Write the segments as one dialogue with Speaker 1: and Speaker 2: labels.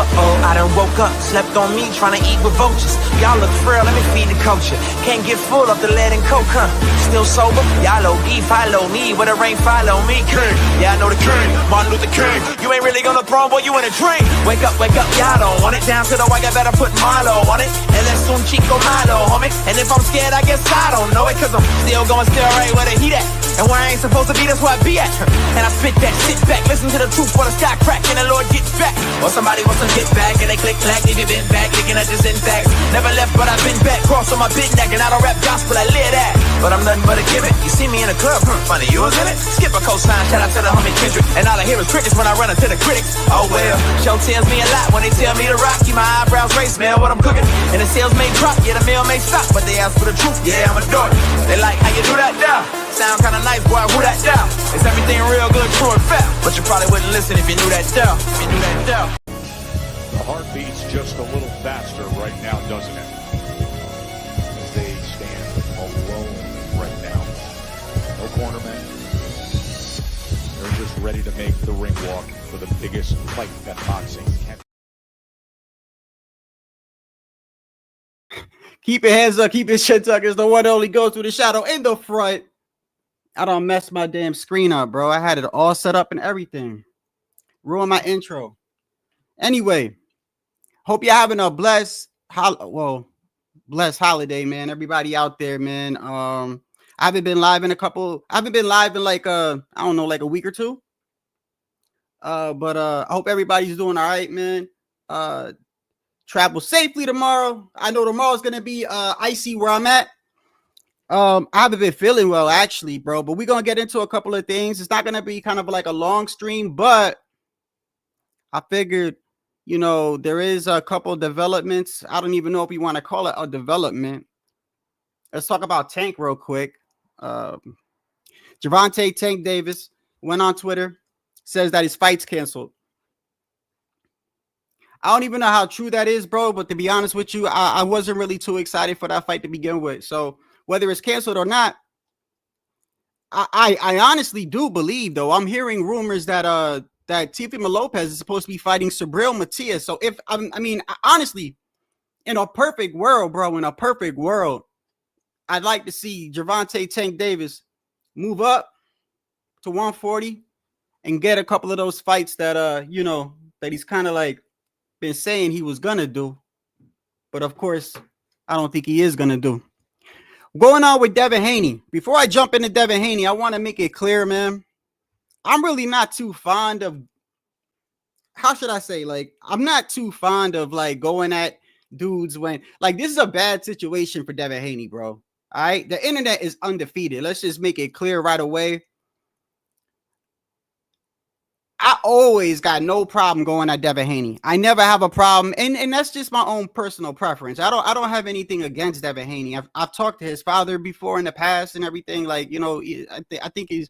Speaker 1: I done woke up, slept on me, trying to eat with vultures. Y'all look frail, let me feed the culture. Can't get full of the lead and coke, huh? Still sober? Y'all OD, follow me. Where the rain follow me, king. Yeah, I know the king, Martin Luther King. You ain't really gonna throw, boy, you in a dream. Wake up, y'all don't want it. Down to the wire, better put Milo on it. And let's soon Chico Milo, homie. And if I'm scared, I guess I don't know it. Cause I'm still going right where the heat at. And where I ain't supposed to be, that's where I be at. And I spit that, sit back, listen to the truth for the sky crack. And the Lord gets back. Or somebody wants to get back. And they click clack, leave you been back. Looking at this intact. Never left, but I've been back. Cross on my big neck. And I don't rap gospel, I live that. But I'm nothing but a gimmick. You see me in the club, funny, you was in it. Skip a cosign, shout out to the homie Kendrick. And all I hear is crickets when I run into the critics. Oh well, show tells me a lot when they tell me to rock. Keep my eyebrows raised, smell what I'm cooking. And the sales may drop, yeah, the meal may stop. But they ask for the truth, yeah, I'm a dork. They like how you do that down. Sound kinda nice, boy, who that down? Is everything real good, true and fair? But you probably wouldn't listen if you knew that down. If you knew that down.
Speaker 2: The heart beats just a little faster right now, doesn't it? As they stand alone right now. No cornermen. They're just ready to make the ring walk for the biggest fight that boxing can.
Speaker 3: Keep your hands up, keep your shit tucked. It's the one that only goes through the shadow in the front. I don't mess my damn screen up, bro. I had it all set up and everything. Ruin my intro. Anyway, hope you're having a blessed holiday, man. Everybody out there, man. I haven't been live in like I don't know, like a week or two. But I hope everybody's doing all right, man. Travel safely tomorrow. I know tomorrow's gonna be icy where I'm at. I haven't been feeling well, actually, bro. But we're gonna get into a couple of things. It's not gonna be kind of like a long stream, but I figured, you know, there is a couple of developments. I don't even know if we want to call it a development. Let's talk about Tank real quick. Gervonta Tank Davis went on Twitter, says that his fight's canceled. I don't even know how true that is, bro. But to be honest with you, I wasn't really too excited for that fight to begin with. So whether it's canceled or not, I honestly do believe, though. I'm hearing rumors that Teofimo Lopez is supposed to be fighting Subriel Matias. So if I mean, honestly, in a perfect world, bro, in a perfect world, I'd like to see Gervonta Tank Davis move up to 140 and get a couple of those fights that you know, that he's kind of like been saying he was gonna do, but of course I don't think he is gonna do. Going on with Devin Haney. Before I jump into Devin Haney, I want to make it clear, man, I'm really not too fond of, how should I say, like, I'm not too fond of like going at dudes when, like, this is a bad situation for Devin Haney, bro. All right, the internet is undefeated. Let's just make it clear right away. I always got no problem going at Devin Haney. I never have a problem, and that's just my own personal preference. I don't have anything against Devin Haney. I've talked to his father before in the past and everything. Like, you know, I think his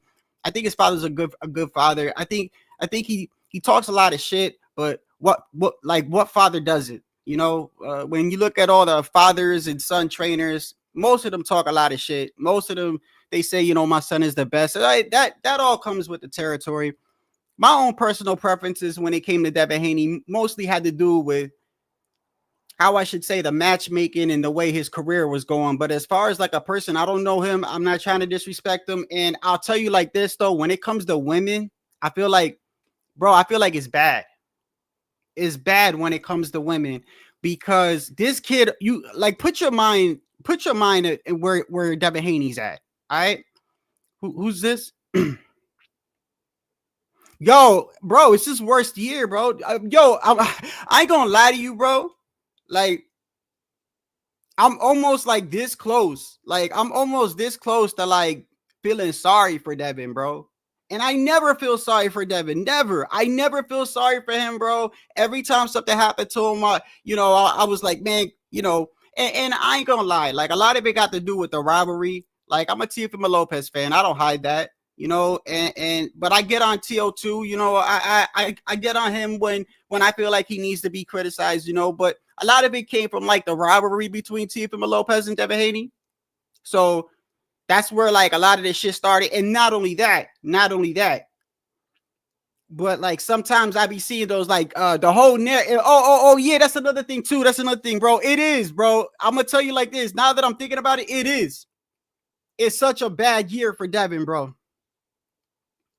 Speaker 3: father's a good father. I think he talks a lot of shit, but what father doesn't? You know, when you look at all the fathers and son trainers, most of them talk a lot of shit. Most of them, they say, you know, my son is the best. That all comes with the territory. My own personal preferences when it came to Devin Haney mostly had to do with how I should say the matchmaking and the way his career was going. But as far as like a person, I don't know him. I'm not trying to disrespect him. And I'll tell you like this, though, when it comes to women, I feel like it's bad. It's bad when it comes to women, because this kid, you like put your mind at where Devin Haney's at. All right. Who's this? Yo, bro, it's his worst year, bro. I ain't gonna lie to you, bro. Like, I'm almost like this close. Like, I'm almost this close to like feeling sorry for Devin, bro. And I never feel sorry for Devin. Never. I never feel sorry for him, bro. Every time something happened to him, I was like, man, you know, and I ain't gonna lie. Like, a lot of it got to do with the rivalry. Like, I'm a Teofimo Lopez fan. I don't hide that. You know, but I get on TO2, you know, I get on him when I feel like he needs to be criticized, you know, but a lot of it came from like the rivalry between Teofimo Lopez and Devin Haney. So that's where like a lot of this shit started. And not only that, But like sometimes I be seeing those like the whole oh yeah, that's another thing too. That's another thing, bro. It is, bro. I'm gonna tell you like this. Now that I'm thinking about it, it is. It's such a bad year for Devin, bro.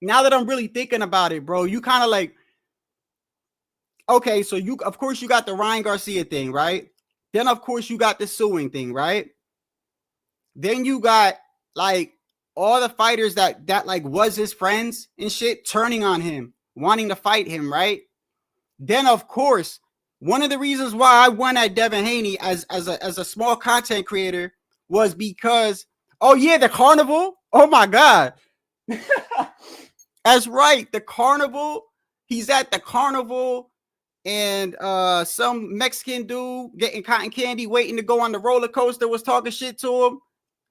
Speaker 3: Now that I'm really thinking about it, bro, you kind of like, okay, so you of course you got the Ryan Garcia thing, right? Then of course you got the suing thing, right? Then you got like all the fighters that like was his friends and shit turning on him, wanting to fight him, right? Then of course, one of the reasons why I won at Devin Haney as a small content creator was because, oh yeah, the carnival. Oh my god. That's right, the carnival. He's at the carnival and some Mexican dude getting cotton candy waiting to go on the roller coaster was talking shit to him.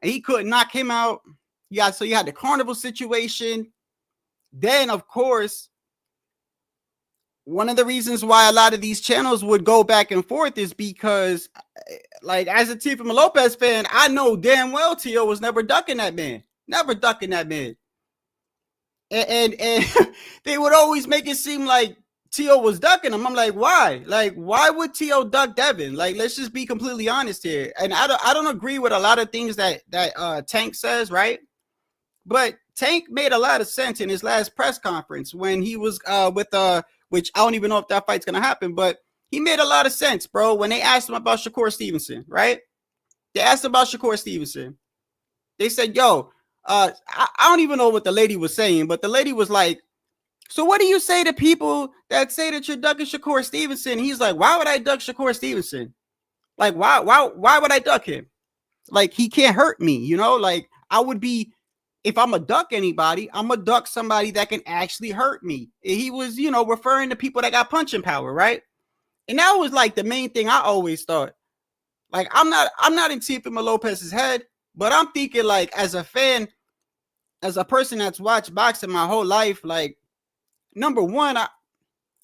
Speaker 3: And he couldn't knock him out. Yeah, so you had the carnival situation. Then, of course, one of the reasons why a lot of these channels would go back and forth is because, like, as a Teofimo Lopez fan, I know damn well Tio was never ducking that man. Never ducking that man. And they would always make it seem like Tio was ducking him. I'm like, why? Like, why would Tio duck Devin? Like, let's just be completely honest here. And I don't agree with a lot of things that Tank says, right? But Tank made a lot of sense in his last press conference when he was with which I don't even know if that fight's gonna happen, but he made a lot of sense, bro. When they asked him about Shakur Stevenson, right? They asked him about Shakur Stevenson. They said, yo, I don't even know what the lady was saying, but the lady was like, so what do you say to people that say that you're ducking Shakur Stevenson? He's like, why would I duck Shakur Stevenson? Like, why would I duck him? Like, he can't hurt me, you know? Like, I would be, if I'm a duck anybody, I'm a duck somebody that can actually hurt me. He was, you know, referring to people that got punching power, right? And that was like the main thing I always thought. Like, I'm not in Teofimo Lopez's head, but I'm thinking like as a fan, as a person that's watched boxing my whole life, like, number one,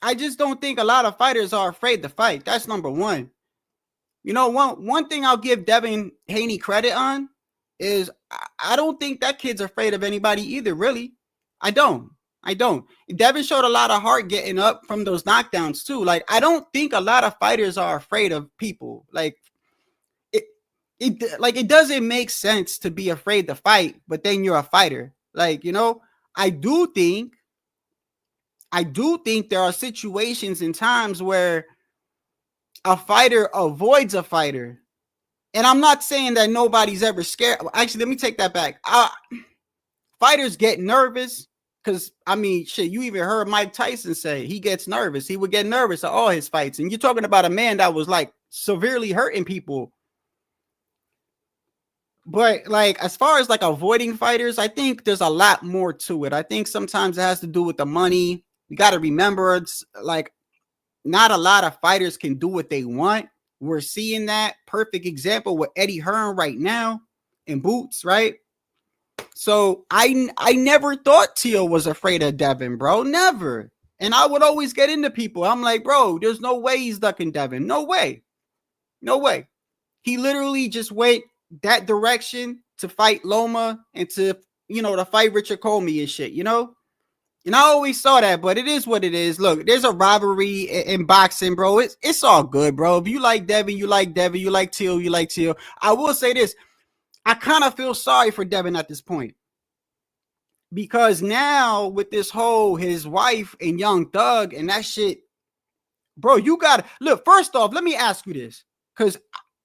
Speaker 3: I just don't think a lot of fighters are afraid to fight. That's number one. You know, one thing I'll give Devin Haney credit on is I don't think that kid's afraid of anybody either, really. I don't. Devin showed a lot of heart getting up from those knockdowns too. Like, I don't think a lot of fighters are afraid of people. Like, it doesn't make sense to be afraid to fight, but then you're a fighter. Like, you know, I do think there are situations and times where a fighter avoids a fighter. And I'm not saying that nobody's ever scared. Actually, let me take that back. Fighters get nervous because, I mean, shit, you even heard Mike Tyson say he gets nervous. He would get nervous at all his fights. And you're talking about a man that was like severely hurting people. But like, as far as like avoiding fighters, I think there's a lot more to it. I think sometimes it has to do with the money. You got to remember, it's like not a lot of fighters can do what they want. We're seeing that perfect example with Eddie Hearn right now in Boots, right? So I never thought Tio was afraid of Devin, bro. Never. And I would always get into people. I'm like, bro, there's no way he's ducking Devin. No way. No way. He literally just went that direction to fight Loma and to, you know, to fight Richard Comey and shit, you know? And I always saw that, but it is what it is. Look, there's a rivalry in boxing, bro. It's all good, bro. If you like Devin, you like Devin. You like Teal, you like Teal. I will say this. I kind of feel sorry for Devin at this point. Because now with this whole his wife and Young Thug and that shit, bro, you got to look. First off, let me ask you this, because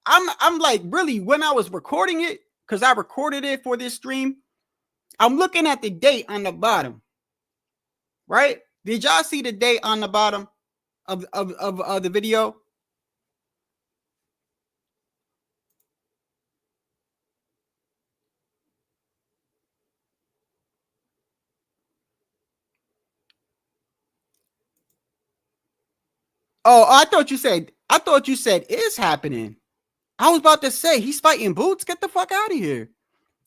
Speaker 3: I'm like, really, when I was recording it, because I recorded it for this stream, I'm looking at the date on the bottom. Right? Did y'all see the date on the bottom of the video? Oh, I thought you said is happening. I was about to say he's fighting Boots. Get the fuck out of here.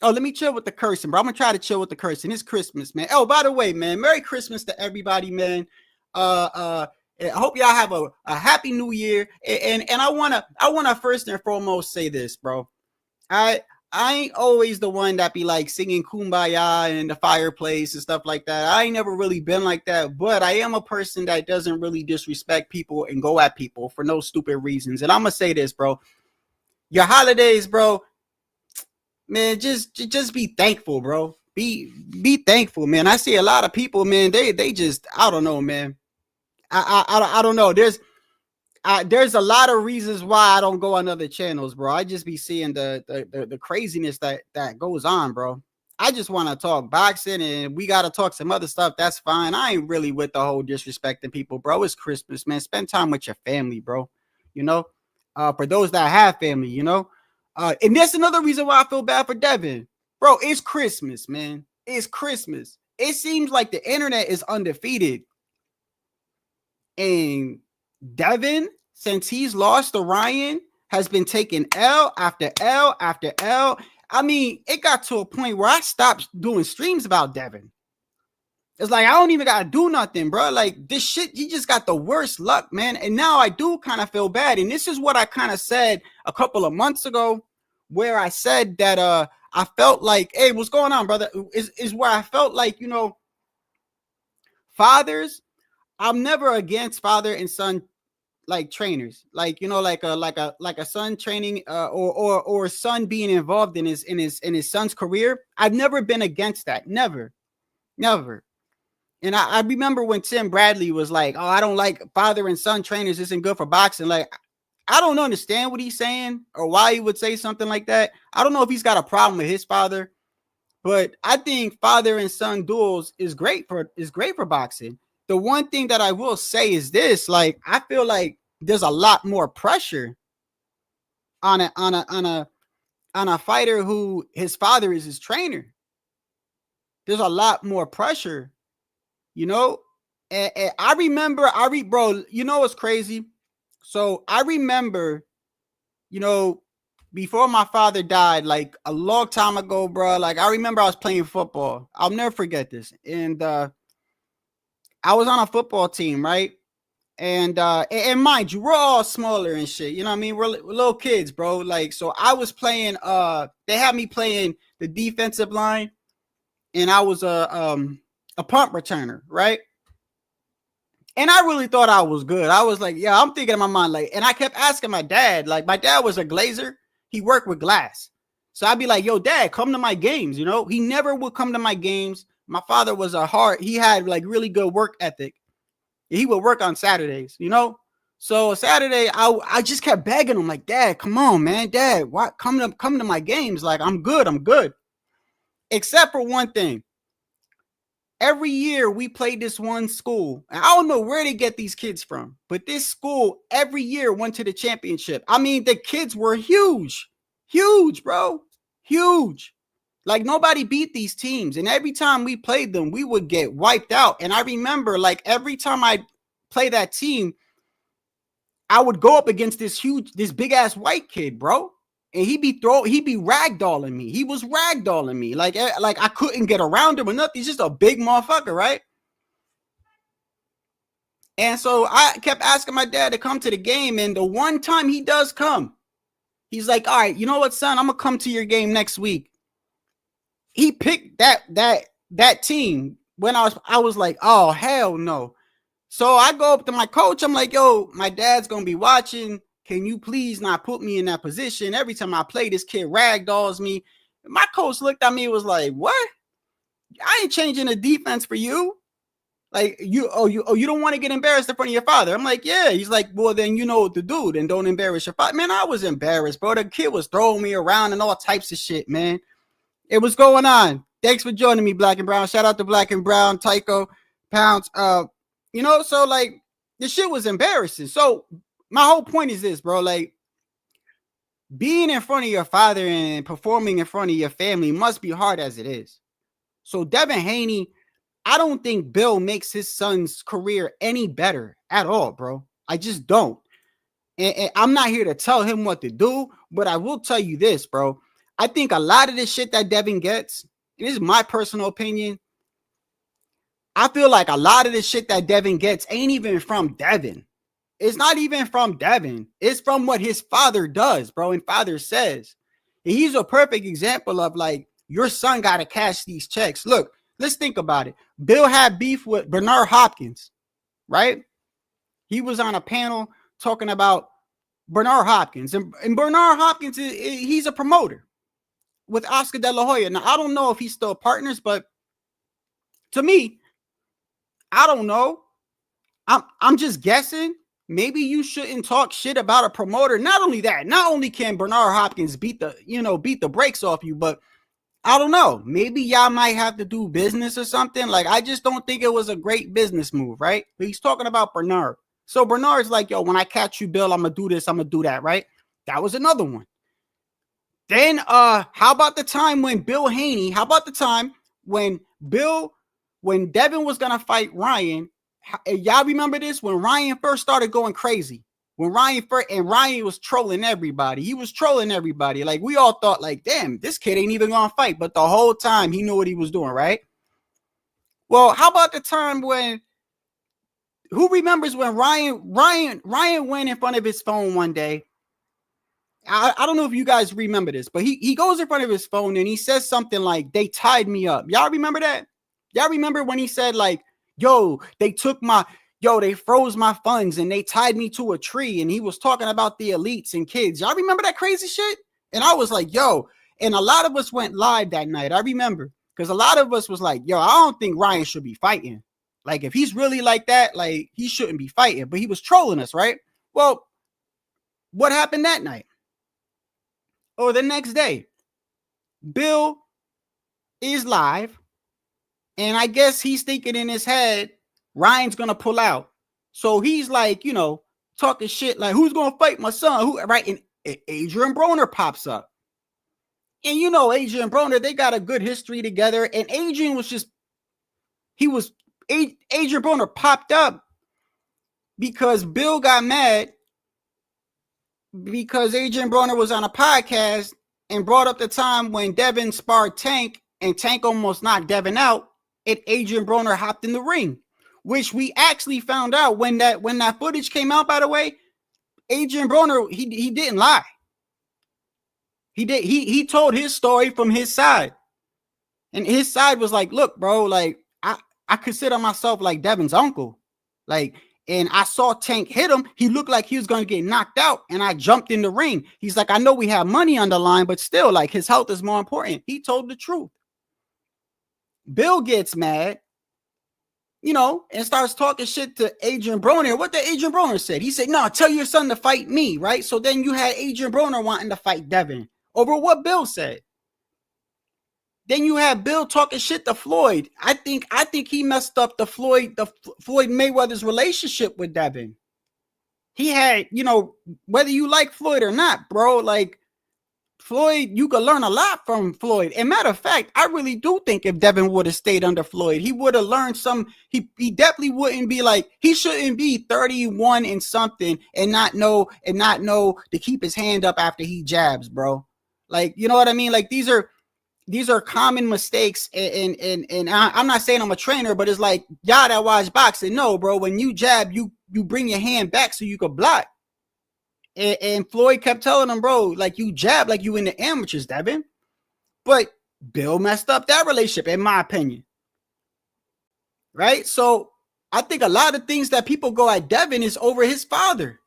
Speaker 3: Oh, let me chill with the cursing, bro. I'm gonna try to chill with the cursing. It's Christmas, man. Oh, by the way, man, Merry Christmas to everybody, man. I hope y'all have a happy new year. And I wanna first and foremost say this, bro. I I ain't always the one that be like singing Kumbaya in the fireplace and stuff like that. I ain't never really been like that, but I am a person that doesn't really disrespect people and go at people for no stupid reasons. And I'm gonna say this, bro. Your holidays, bro, man, just be thankful, bro. Be thankful, man. I see a lot of people, man. They just, I don't know, man. I don't know. There's a lot of reasons why I don't go on other channels, bro. I just be seeing the craziness that goes on, bro. I just want to talk boxing, and we got to talk some other stuff. That's fine. I ain't really with the whole disrespecting people, bro. It's Christmas, man. Spend time with your family, bro. You know, for those that have family, you know. And that's another reason why I feel bad for Devin, bro. It's Christmas, man. It's Christmas. It seems like the internet is undefeated, and Devin, since he's lost to Ryan, has been taking L after L after L. I mean, it got to a point where I stopped doing streams about Devin. It's like I don't even gotta do nothing, bro. Like this shit, he just got the worst luck, man. And now I do kind of feel bad. And this is what I kind of said a couple of months ago, where I said that I felt like, hey, what's going on, brother? Is where I felt like, you know, fathers. I'm never against father and son like trainers, like, you know, like a son training or son being involved in his son's career. I've never been against that. Never. And I remember when Tim Bradley was like, oh, I don't like father and son trainers, isn't good for boxing. Like, I don't understand what he's saying or why he would say something like that. I don't know if he's got a problem with his father, but I think father and son duels is great for boxing. The one thing that I will say is this, like, I feel like there's a lot more pressure on a fighter who his father is his trainer. There's a lot more pressure, you know. And I remember, bro, you know what's crazy? So I remember, you know, before my father died, like a long time ago, bro, like I remember I was playing football. I'll never forget this. And I was on a football team, right? And mind you, we're all smaller and shit. You know what I mean? We're little kids, bro. Like, so I was playing, they had me playing the defensive line, and I was a punt returner, right? And I really thought I was good. I was like, yeah, I'm thinking in my mind, like, and I kept asking my dad, like, my dad was a glazer. He worked with glass. So I'd be like, yo, dad, come to my games. You know, he never would come to my games. My father was he had like really good work ethic. He would work on Saturdays, you know? So Saturday, I just kept begging him, like, dad, come on, man. Dad, why come to my games? Like, I'm good. Except for one thing. Every year we played this one school. I don't know where they get these kids from, but this school every year went to the championship. I mean, the kids were huge, bro. Huge. Like, nobody beat these teams. And every time we played them, we would get wiped out. And I remember, like, every time I play that team, I would go up against this big ass white kid, bro. And he'd be ragdolling me. He was ragdolling me. Like I couldn't get around him or nothing. He's just a big motherfucker, right? And so I kept asking my dad to come to the game. And the one time he does come, he's like, all right, you know what, son? I'm going to come to your game next week. He picked that team when I was like, oh, hell no. So I go up to my coach. I'm like, yo, my dad's going to be watching. Can you please not put me in that position? Every time I play, this kid ragdolls me. My coach looked at me and was like, what? I ain't changing the defense for you. Like, you don't want to get embarrassed in front of your father. I'm like, yeah. He's like, well, then you know what to do. Then don't embarrass your father. Man, I was embarrassed, bro. The kid was throwing me around and all types of shit, man. It was going on. Thanks for joining me, Black and Brown. Shout out to Black and Brown, Tycho, Pounds. You know, so like the shit was embarrassing. So my whole point is this, bro. Like, being in front of your father and performing in front of your family must be hard as it is. So Devin Haney, I don't think Bill makes his son's career any better at all, bro. I just don't. And I'm not here to tell him what to do, but I will tell you this, bro. I think a lot of the shit that Devin gets, this is my personal opinion, I feel like a lot of the shit that Devin gets ain't even from Devin. It's not even from Devin. It's from what his father does, bro, and father says. He's a perfect example of like, your son got to cash these checks. Look, let's think about it. Bill had beef with Bernard Hopkins, right? He was on a panel talking about Bernard Hopkins. And Bernard Hopkins, he's a promoter with Oscar De La Hoya. Now, I don't know if he's still partners, but to me, I don't know. I'm just guessing. Maybe you shouldn't talk shit about a promoter. Not only that, not only can Bernard Hopkins beat the brakes off you, but I don't know. Maybe y'all might have to do business or something. Like, I just don't think it was a great business move, right? But he's talking about Bernard. So Bernard's like, yo, when I catch you, Bill, I'm going to do this. I'm going to do that, right? That was another one. Then how about the time when Bill Haney, how about the time when Devin was going to fight Ryan? Y'all remember this? When Ryan first started going crazy. When Ryan was trolling everybody. He was trolling everybody. Like, we all thought, like, damn, this kid ain't even going to fight. But the whole time, he knew what he was doing, right? Well, how about the time when, who remembers when Ryan went in front of his phone one day? I don't know if you guys remember this, but he goes in front of his phone and he says something like, they tied me up. Y'all remember that? Y'all remember when he said, like, yo, they froze my funds and they tied me to a tree, and he was talking about the elites and kids. Y'all remember that crazy shit? And I was like, yo, and a lot of us went live that night. I remember, because a lot of us was like, yo, I don't think Ryan should be fighting. Like, if he's really like that, like, he shouldn't be fighting. But he was trolling us, right? Well, what happened that night? Or the next day, Bill is live, and I guess he's thinking in his head, Ryan's going to pull out. So he's like, talking shit like, who's going to fight my son? Who, right? And Adrian Broner pops up. And Adrian Broner, they got a good history together. And Adrian Broner popped up because Bill got mad because Adrian Broner was on a podcast and brought up the time when Devin sparred Tank and Tank almost knocked Devin out, and Adrian Broner hopped in the ring, which we actually found out when that footage came out, by the way. Adrian Broner, he didn't lie. He told his story from his side. And his side was like, look, bro, like, I consider myself like Devin's uncle. Like, and I saw Tank hit him. He looked like he was going to get knocked out, and I jumped in the ring. He's like, I know we have money on the line, but still, like, his health is more important. He told the truth. Bill gets mad, and starts talking shit to Adrian Broner. What did Adrian Broner say? He said, no, tell your son to fight me, right? So then you had Adrian Broner wanting to fight Devin over what Bill said. Then you had Bill talking shit to Floyd. I think he messed up the Floyd Mayweather's relationship with Devin. He had, whether you like Floyd or not, bro, like, Floyd, you could learn a lot from Floyd. And matter of fact, I really do think if Devin would have stayed under Floyd, he would have learned he definitely wouldn't be like, he shouldn't be 31 and something and not know to keep his hand up after he jabs, bro. Like, you know what I mean? Like, these are common mistakes. And I'm not saying I'm a trainer, but it's like, y'all that watch boxing, no, bro, when you jab, you bring your hand back so you could block. And Floyd kept telling him, bro, like, you jab like you in the amateurs, Devin. But Bill messed up that relationship, in my opinion. Right? So I think a lot of things that people go at Devin is over his father.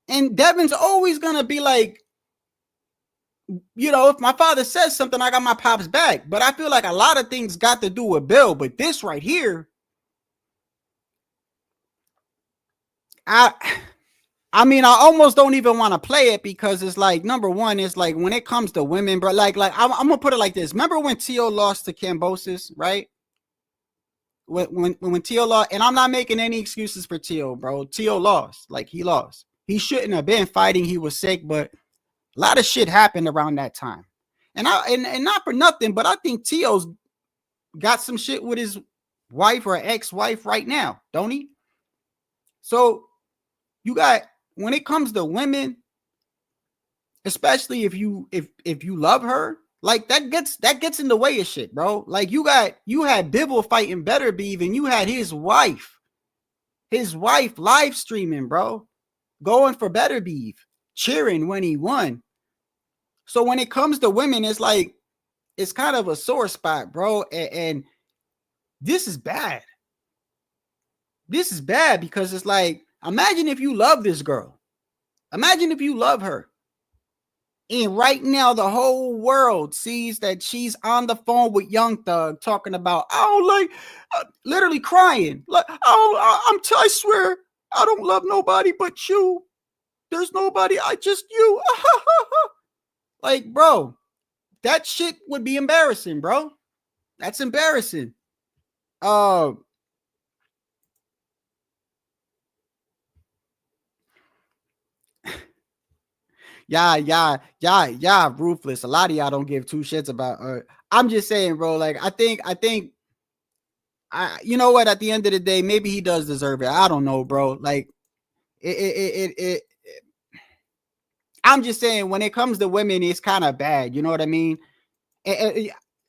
Speaker 3: And Devin's always going to be like, if my father says something, I got my pops back. But I feel like a lot of things got to do with Bill. But this right here, I mean, I almost don't even want to play it because it's like, number one, it's like when it comes to women, bro, like I'm going to put it like this. Remember when Tio lost to Kambosos, right? When Tio lost, and I'm not making any excuses for Tio, bro. Tio lost. Like, he lost. He shouldn't have been fighting. He was sick, but a lot of shit happened around that time. And not for nothing, but I think Tio's got some shit with his wife or ex-wife right now, don't he? So you got, when it comes to women, especially if you love her, like, that gets in the way of shit, bro. Like, you had Bivol fighting Better Beef, and you had his wife live streaming, bro, going for Better Beef, cheering when he won. So when it comes to women, it's like, it's kind of a sore spot, bro. And this is bad. This is bad because it's like, imagine if you love this girl. Imagine if you love her. And right now, the whole world sees that she's on the phone with Young Thug talking about, I don't like, literally crying. Like, I swear, I don't love nobody but you. There's nobody, just you. Like, bro, that shit would be embarrassing, bro. That's embarrassing. Yeah, ruthless. A lot of y'all don't give two shits about I'm just saying, bro, like I think you know what, at the end of the day, maybe he does deserve it. I don't know, bro. Like it I'm just saying, when it comes to women, it's kind of bad. You know what I mean?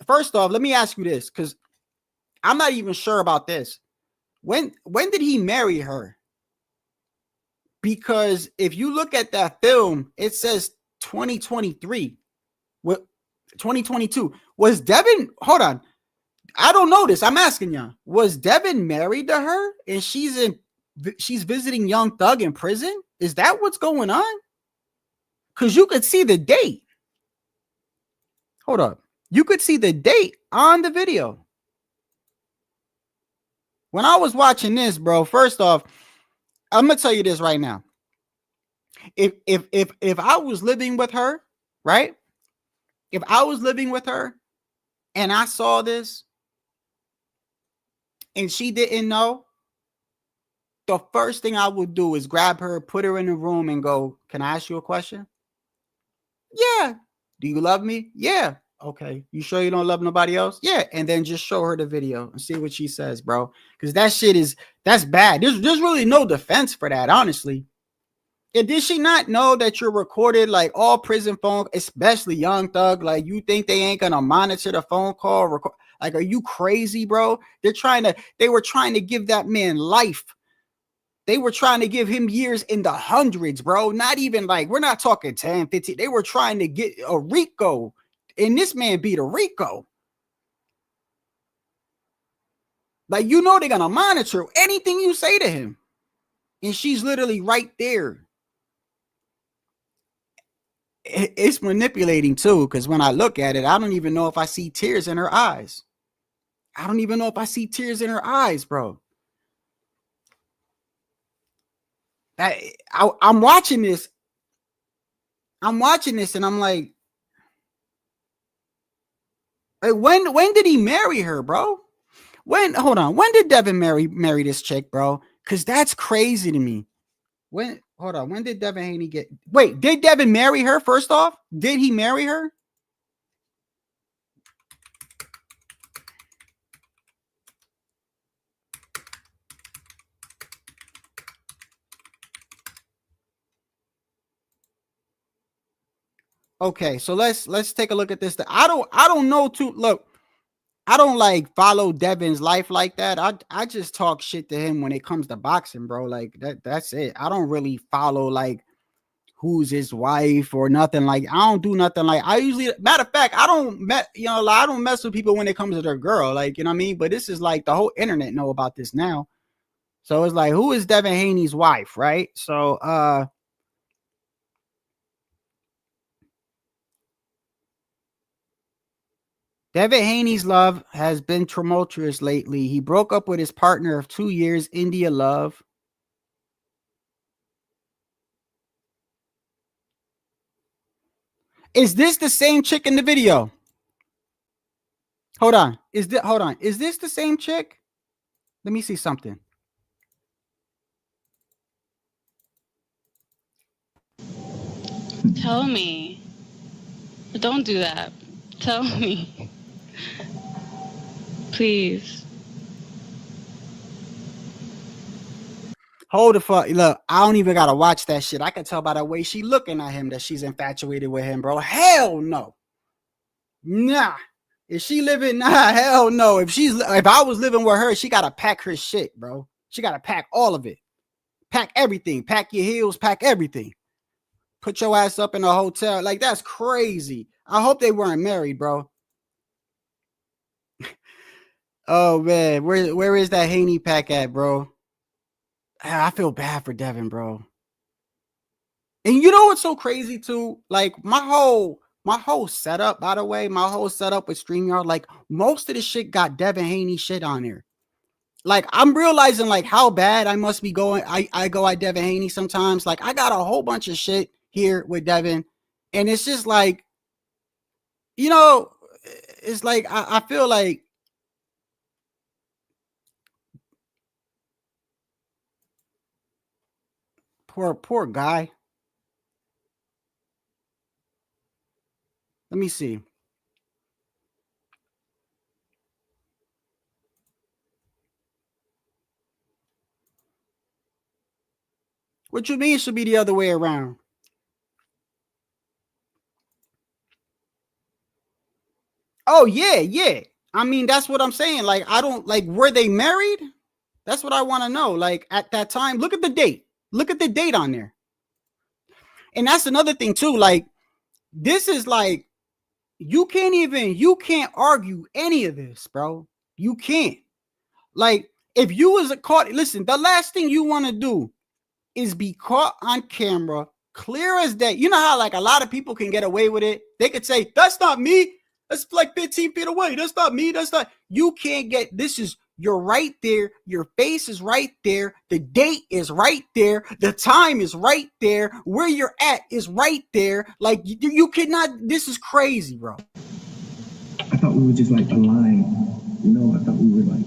Speaker 3: First off, let me ask you this, because I'm not even sure about this. When did he marry her? Because if you look at that film, it says 2023. What 2022? Was Devin, hold on. I don't know this. I'm asking y'all. Was Devin married to her and she's visiting Young Thug in prison? Is that what's going on? Because you could see the date. Hold up. You could see the date on the video. When I was watching this, bro, first off, I'm gonna tell you this right now. If I was living with her, right? If I was living with her and I saw this and she didn't know, the first thing I would do is grab her, put her in a room and go, can I ask you a question? Yeah. Do you love me? Yeah. Okay. You sure you don't love nobody else? Yeah. And then just show her the video and see what she says, bro. Because that shit that's bad. There's really no defense for that, honestly. And did she not know that you're recorded, like all prison phone, especially Young Thug? Like, you think they ain't gonna monitor the phone call? Like, are you crazy, bro? They were trying to give that man life. They were trying to give him years in the hundreds, bro. Not even like, we're not talking 10, 15. They were trying to get a Rico. And this man beat a Rico. Like, you know, they're gonna monitor anything you say to him. And she's literally right there. It's manipulating too, because when I look at it, I don't even know if I see tears in her eyes. I don't even know if I see tears in her eyes, bro. I'm watching this. I'm watching this and I'm like, when did he marry her, bro? Hold on, when did Devin marry this chick, bro? Because that's crazy to me. When did Devin Haney did Devin marry her first off? Did he marry her? Okay, so let's take a look at this. I don't know look. I don't like follow Devin's life like that. I just talk shit to him when it comes to boxing, bro. Like that's it. I don't really follow like who's his wife or nothing. Like, I don't do nothing. Like, I usually, matter of fact, I don't mess with people when it comes to their girl. Like, you know what I mean? But this is like the whole internet know about this now. So it's like, who is Devin Haney's wife, right? So Devin Haney's love has been tumultuous lately. He broke up with his partner of 2 years, India Love. Is this the same chick in the video? Hold on. Is this the same chick? Let me see something.
Speaker 4: Tell me. Don't do that. Tell me. Please.
Speaker 3: Hold the fuck. Look, I don't even gotta watch that shit. I can tell by the way she looking at him that she's infatuated with him, bro. Hell no. Nah. If she living, hell no. If I was living with her, she gotta pack her shit, bro. She gotta pack all of it. Pack everything. Pack your heels, pack everything. put your ass up in a hotel. Like, that's crazy. I hope they weren't married, bro. Oh man, where is that Haney pack at, bro? I feel bad for Devin, bro. And you know what's so crazy too? Like my whole setup, by the way, my whole setup with StreamYard, like most of the shit got Devin Haney shit on there. Like I'm realizing like how bad I must be going. I go at Devin Haney sometimes. Like I got a whole bunch of shit here with Devin, and it's just like, you know, it's like I feel like poor guy. Let me see. What you mean it should be the other way around? Oh yeah, yeah. I mean, that's what I'm saying. Like, I don't like, were they married? That's what I want to know. Like at that time, look at the date. Look at the date on there. And that's another thing too. Like, this is like you can't argue any of this, bro. You can't. Like, if you was a caught, listen, the last thing you want to do is be caught on camera, clear as day. You know how like a lot of people can get away with it? They could say, that's not me. That's like 15 feet away. That's not me. That's not. You can't get, this is, you're right there. Your face is right there. The date is right there. The time is right there. Where you're at is right there. Like you cannot, this is crazy, bro.
Speaker 5: I thought we were just like aligned. You know, I thought we were like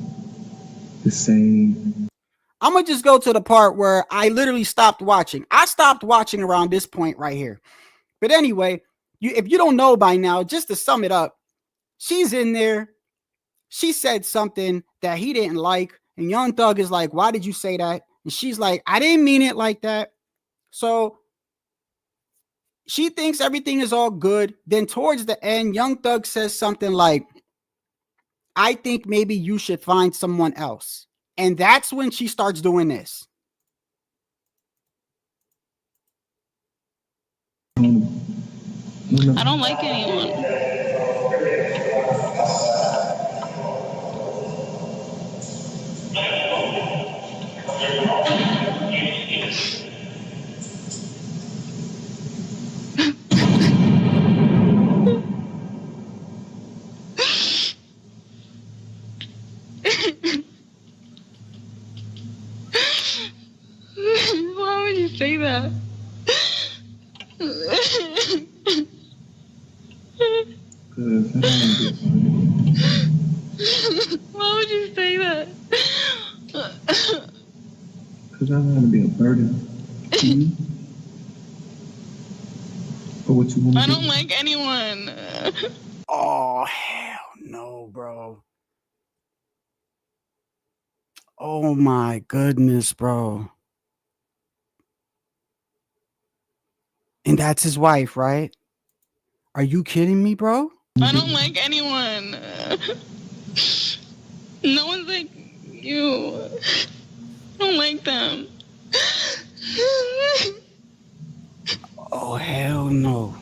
Speaker 5: the same.
Speaker 3: I'm going to just go to the part where I literally stopped watching. I stopped watching around this point right here. But anyway, if you don't know by now, just to sum it up, she's in there. She said something that he didn't like. And Young Thug is like, why did you say that? And she's like, I didn't mean it like that. So she thinks everything is all good. Then towards the end, Young Thug says something like, I think maybe you should find someone else. And that's when she starts doing this.
Speaker 4: I don't like anyone. Why would you say that? Why would you say that?
Speaker 5: Because I don't want to be a burden to you. Or what you want to
Speaker 4: I
Speaker 5: do.
Speaker 4: don't like anyone.
Speaker 3: Oh, hell no, bro. Oh my goodness, bro. And that's his wife, right? Are you kidding me, bro?
Speaker 4: I don't like anyone. No one's like you. I don't like them.
Speaker 3: Oh, hell no.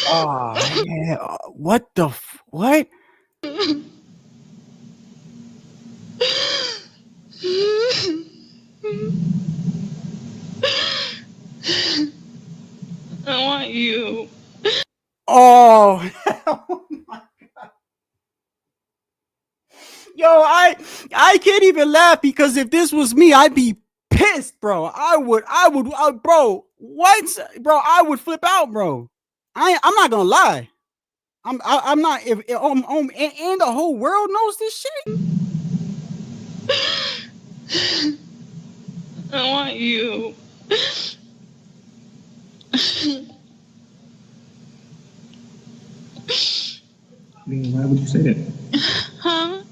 Speaker 3: Oh, yeah. What the what?
Speaker 4: I want you.
Speaker 3: Oh, oh my God. Yo, I can't even laugh because if this was me, I'd be pissed, bro. Bro. What, bro? I would flip out, bro. I'm not gonna lie. I'm not. If and the whole world knows this shit.
Speaker 4: I want you.
Speaker 5: I mean, why would you say that?
Speaker 4: Huh?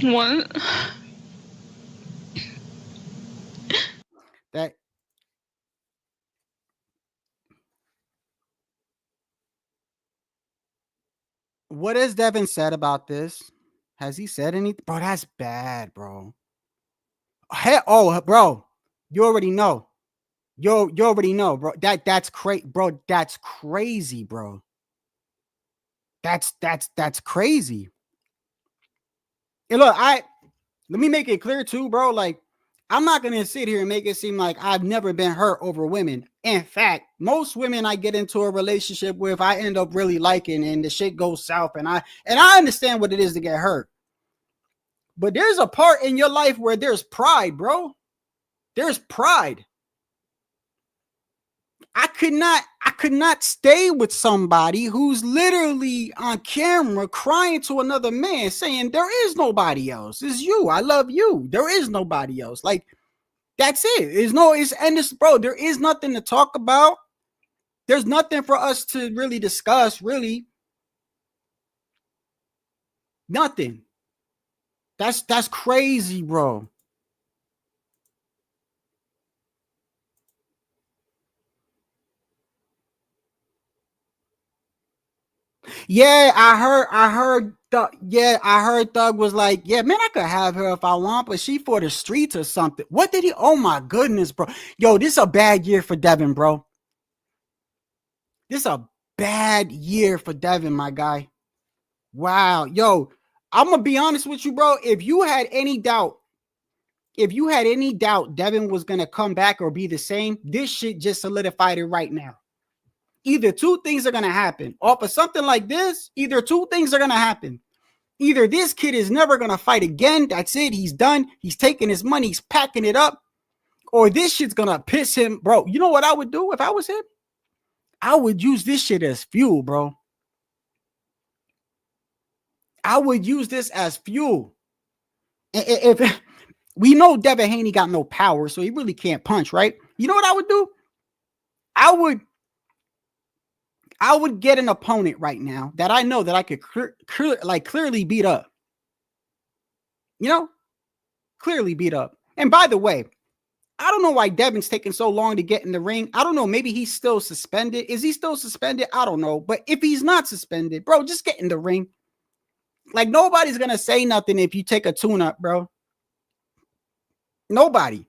Speaker 4: What?
Speaker 3: That what has Devin said about this? Has he said anything? Bro, that's bad, bro. Oh, bro, you already know. You already know, bro. That's crazy, bro. That's crazy, bro. That's crazy. And look, let me make it clear too, bro. Like, I'm not gonna sit here and make it seem like I've never been hurt over women. In fact, most women I get into a relationship with, I end up really liking, and the shit goes south. And I understand what it is to get hurt. But there's a part in your life where there's pride, bro. There's pride. I could not stay with somebody who's literally on camera crying to another man saying there is nobody else. It's you. I love you. There is nobody else. Like, that's it. Bro, there is nothing to talk about. There's nothing for us to really discuss, really. Nothing. That's crazy, bro. Yeah, I heard I heard Thug was like, yeah, man, I could have her if I want, but she for the streets or something. What did he? Oh my goodness, bro. Yo, this is a bad year for Devin, bro. This is a bad year for Devin, my guy. Wow. Yo, I'm gonna be honest with you, bro. If you had any doubt Devin was gonna come back or be the same, this shit just solidified it right now. Either two things are going to happen. Off of something like this, either two things are going to happen. Either this kid is never going to fight again. That's it. He's done. He's taking his money. He's packing it up. Or this shit's going to piss him. Bro, you know what I would do if I was him? I would use this shit as fuel, bro. I would use this as fuel. If we know Devin Haney got no power, so he really can't punch, right? You know what I would do? I would get an opponent right now that I know that I could clearly beat up. You know, clearly beat up. And by the way, I don't know why Devin's taking so long to get in the ring. I don't know. Maybe he's still suspended. Is he still suspended? I don't know. But if he's not suspended, bro, just get in the ring. Like, nobody's going to say nothing if you take a tune-up, bro. Nobody.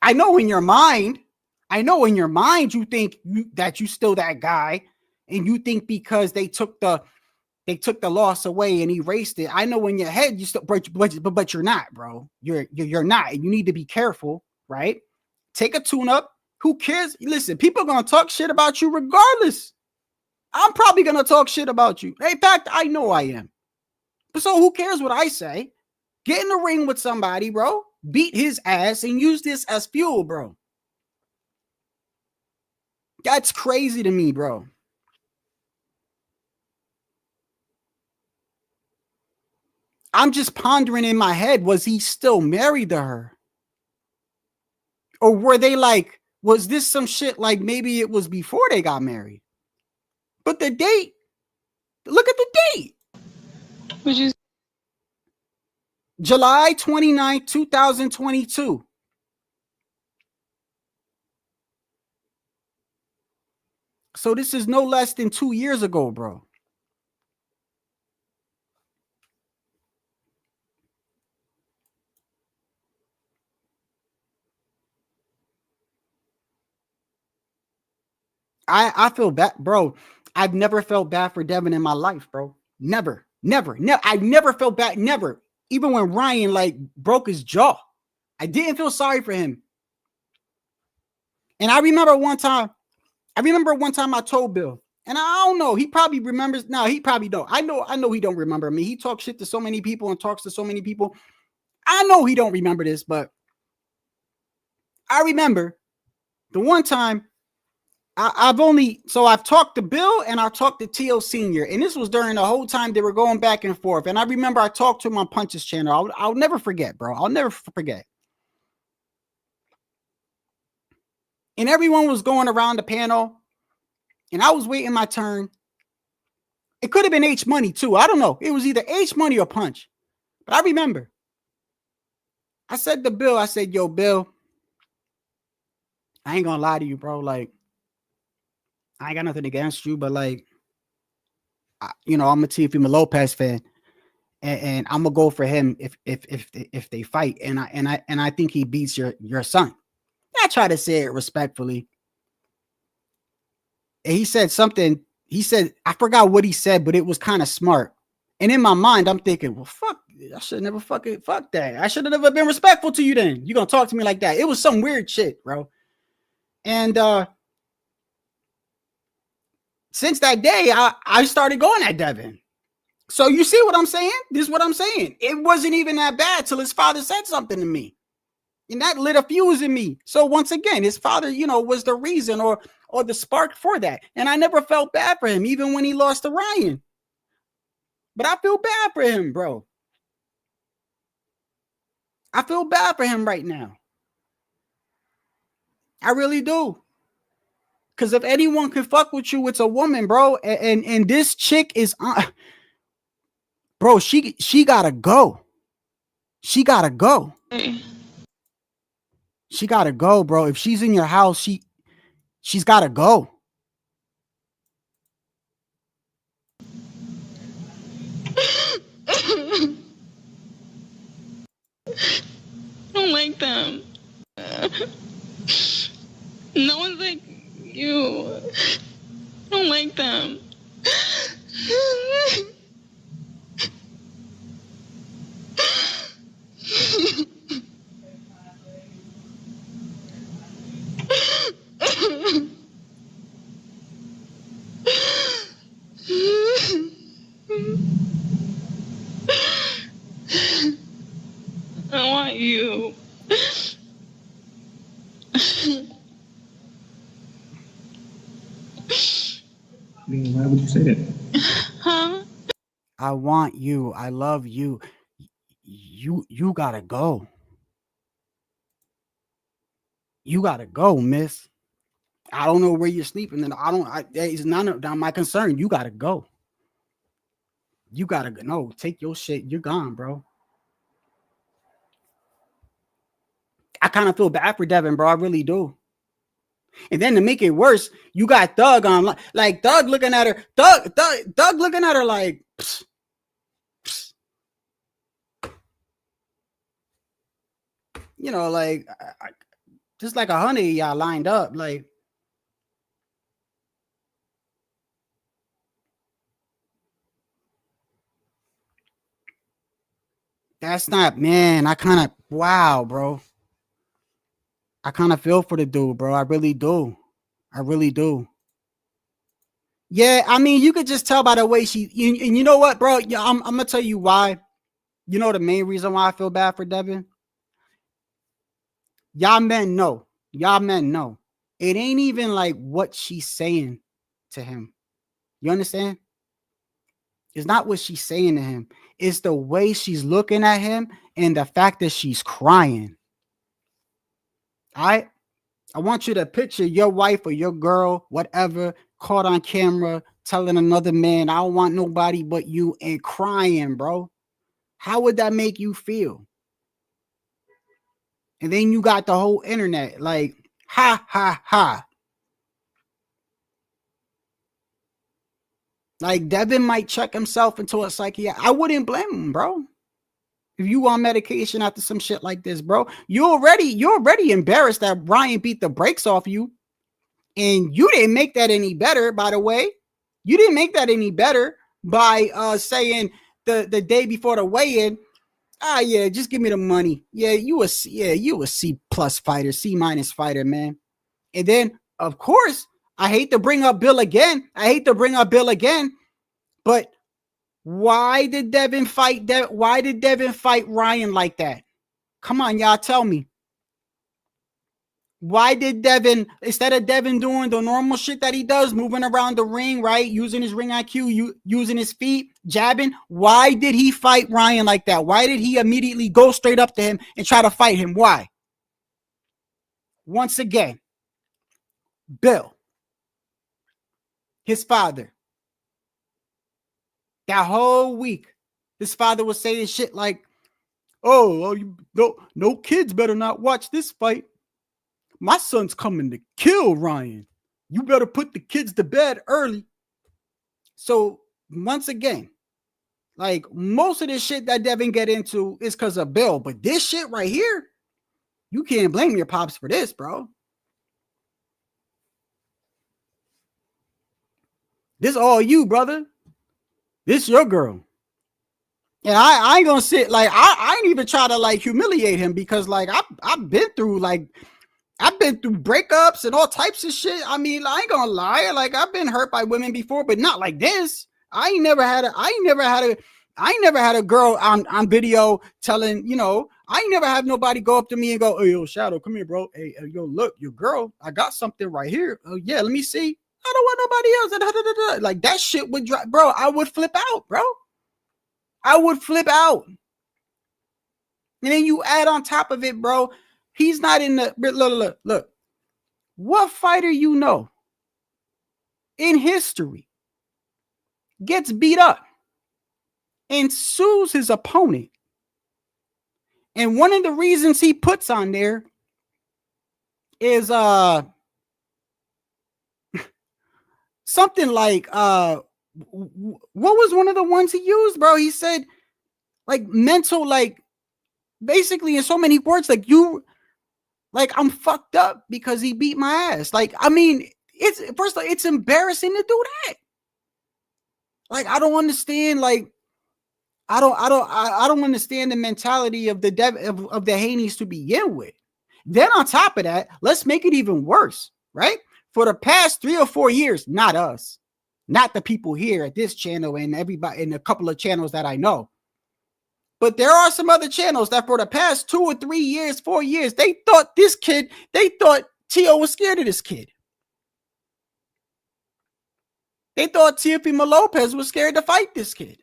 Speaker 3: I know in your mind you think that you still that guy, and you think because they took the loss away and erased it. I know in your head you still, but you're not, bro. You're not, and you need to be careful, right? Take a tune-up. Who cares? Listen, people are gonna talk shit about you regardless. I'm probably gonna talk shit about you. In fact, I know I am. So who cares what I say? Get in the ring with somebody, bro. Beat his ass and use this as fuel, bro. That's crazy to me, bro. I'm just pondering in my head, was he still married to her? Or were they like, was this some shit like maybe it was before they got married? But the date, look at the date.
Speaker 4: Would you?
Speaker 3: July 29th, 2022. So this is no less than 2 years ago, bro. I feel bad, bro. I've never felt bad for Devin in my life, bro. Never. I've never felt bad. Never. Even when Ryan like broke his jaw, I didn't feel sorry for him. And I remember one time I told Bill, and I don't know, he probably remembers. No, he probably don't. I know he don't remember me. He talks shit to so many people and talks to so many people. I know he don't remember this, but I remember the one time I've talked to Bill and I talked to T.O. Sr. And this was during the whole time they were going back and forth. And I remember I talked to him on Punch's channel. I'll never forget, bro. I'll never forget. And everyone was going around the panel. And I was waiting my turn. It could have been H Money too. I don't know. It was either H Money or Punch. But I remember. I said to Bill, I said, yo, Bill, I ain't gonna lie to you, bro. Like, I ain't got nothing against you, but like, I'm a Teofimo Lopez fan. and I'm gonna go for him if they fight, and I think he beats your son. I try to say it respectfully. And he said something. He said, I forgot what he said, but it was kind of smart. And in my mind, I'm thinking, well, fuck, I should never fuck that. I should have never been respectful to you then. You gonna talk to me like that? It was some weird shit, bro. And since that day, I started going at Devin. So you see what I'm saying? This is what I'm saying. It wasn't even that bad till his father said something to me. And that lit a fuse in me. So once again, his father, was the reason or the spark for that. And I never felt bad for him, even when he lost to Ryan. But I feel bad for him, bro. I feel bad for him right now. I really do. Because if anyone can fuck with you, it's a woman, bro. And this chick is bro, she gotta go. She gotta go. She gotta go, bro. If she's in your house, she's gotta go.
Speaker 4: I don't like them. No one's like you. I don't like them. I want you.
Speaker 5: I mean, why would you say that?
Speaker 4: Huh?
Speaker 3: I want you. I love you. You gotta go. You gotta go, miss. I don't know where you're sleeping, and it's none of my concern. You gotta go. You gotta go. No, take your shit. You're gone, bro. I kind of feel bad for Devin, bro. I really do. And then to make it worse, you got Thug on, like Thug looking at her. Thug looking at her like, psst, psst. Like just like 100 of y'all lined up, like. That's not, man. Wow, bro. I kind of feel for the dude, bro. I really do. I really do. Yeah, I mean, you could just tell by the way and you know what, bro? Yeah, I'm gonna tell you why. You know the main reason why I feel bad for Devin? Y'all men know. It ain't even like what she's saying to him. You understand? It's not what she's saying to him. It's the way she's looking at him and the fact that she's crying. I want you to picture your wife or your girl, whatever, caught on camera telling another man, I don't want nobody but you, and crying, bro. How would that make you feel? And then you got the whole internet like, ha, ha, ha. Like Devin might check himself into a psychiatrist. I wouldn't blame him, bro. If you on medication after some shit like this, bro, you're already embarrassed that Ryan beat the brakes off you. And you didn't make that any better, by the way. You didn't make that any better by saying the day before the weigh-in, yeah, just give me the money. Yeah, you a C plus fighter, C minus fighter, man. And then, of course, I hate to bring up Bill again. But why did Devin fight Ryan like that? Come on, y'all, tell me. Why did Devin, instead of Devin doing the normal shit that he does, moving around the ring, right, using his ring IQ, using his feet, jabbing, why did he fight Ryan like that? Why did he immediately go straight up to him and try to fight him? Why? Once again, Bill, his father, that whole week, his father was saying shit like, no kids better not watch this fight. My son's coming to kill Ryan. You better put the kids to bed early. So once again, Like most of the shit that Devin get into is because of Bill, but this shit right here, you can't blame your pops for this, bro. This all you, brother. This your girl. And I ain't gonna sit like I ain't even try to like humiliate him because like I've been through breakups and all types of shit. I mean, I ain't gonna lie. Like I've been hurt by women before, but not like this. I ain't never had a girl on video telling, I ain't never had nobody go up to me and go, "Oh, yo, Shadow, come here, bro. Hey, yo, look, your girl, I got something right here. Oh, yeah, let me see. I don't want nobody else." Like that shit would drive, bro. I would flip out, bro. I would flip out. And then you add on top of it, bro, he's not in the, look. What fighter in history gets beat up and sues his opponent? And one of the reasons he puts on there is something like what was one of the ones he used, bro? He said like mental, like basically in so many words, like I'm fucked up because he beat my ass. Like, I mean, it's first of all, it's embarrassing to do that. Like, I don't understand. Like, I don't understand the mentality of the Haneys to begin with. Then on top of that, let's make it even worse, right? For the past 3 or 4 years, not us, not the people here at this channel and everybody in a couple of channels that I know. But there are some other channels that for the past 2 or 3 years, 4 years, they thought Tio was scared of this kid. They thought Teofimo Lopez was scared to fight this kid.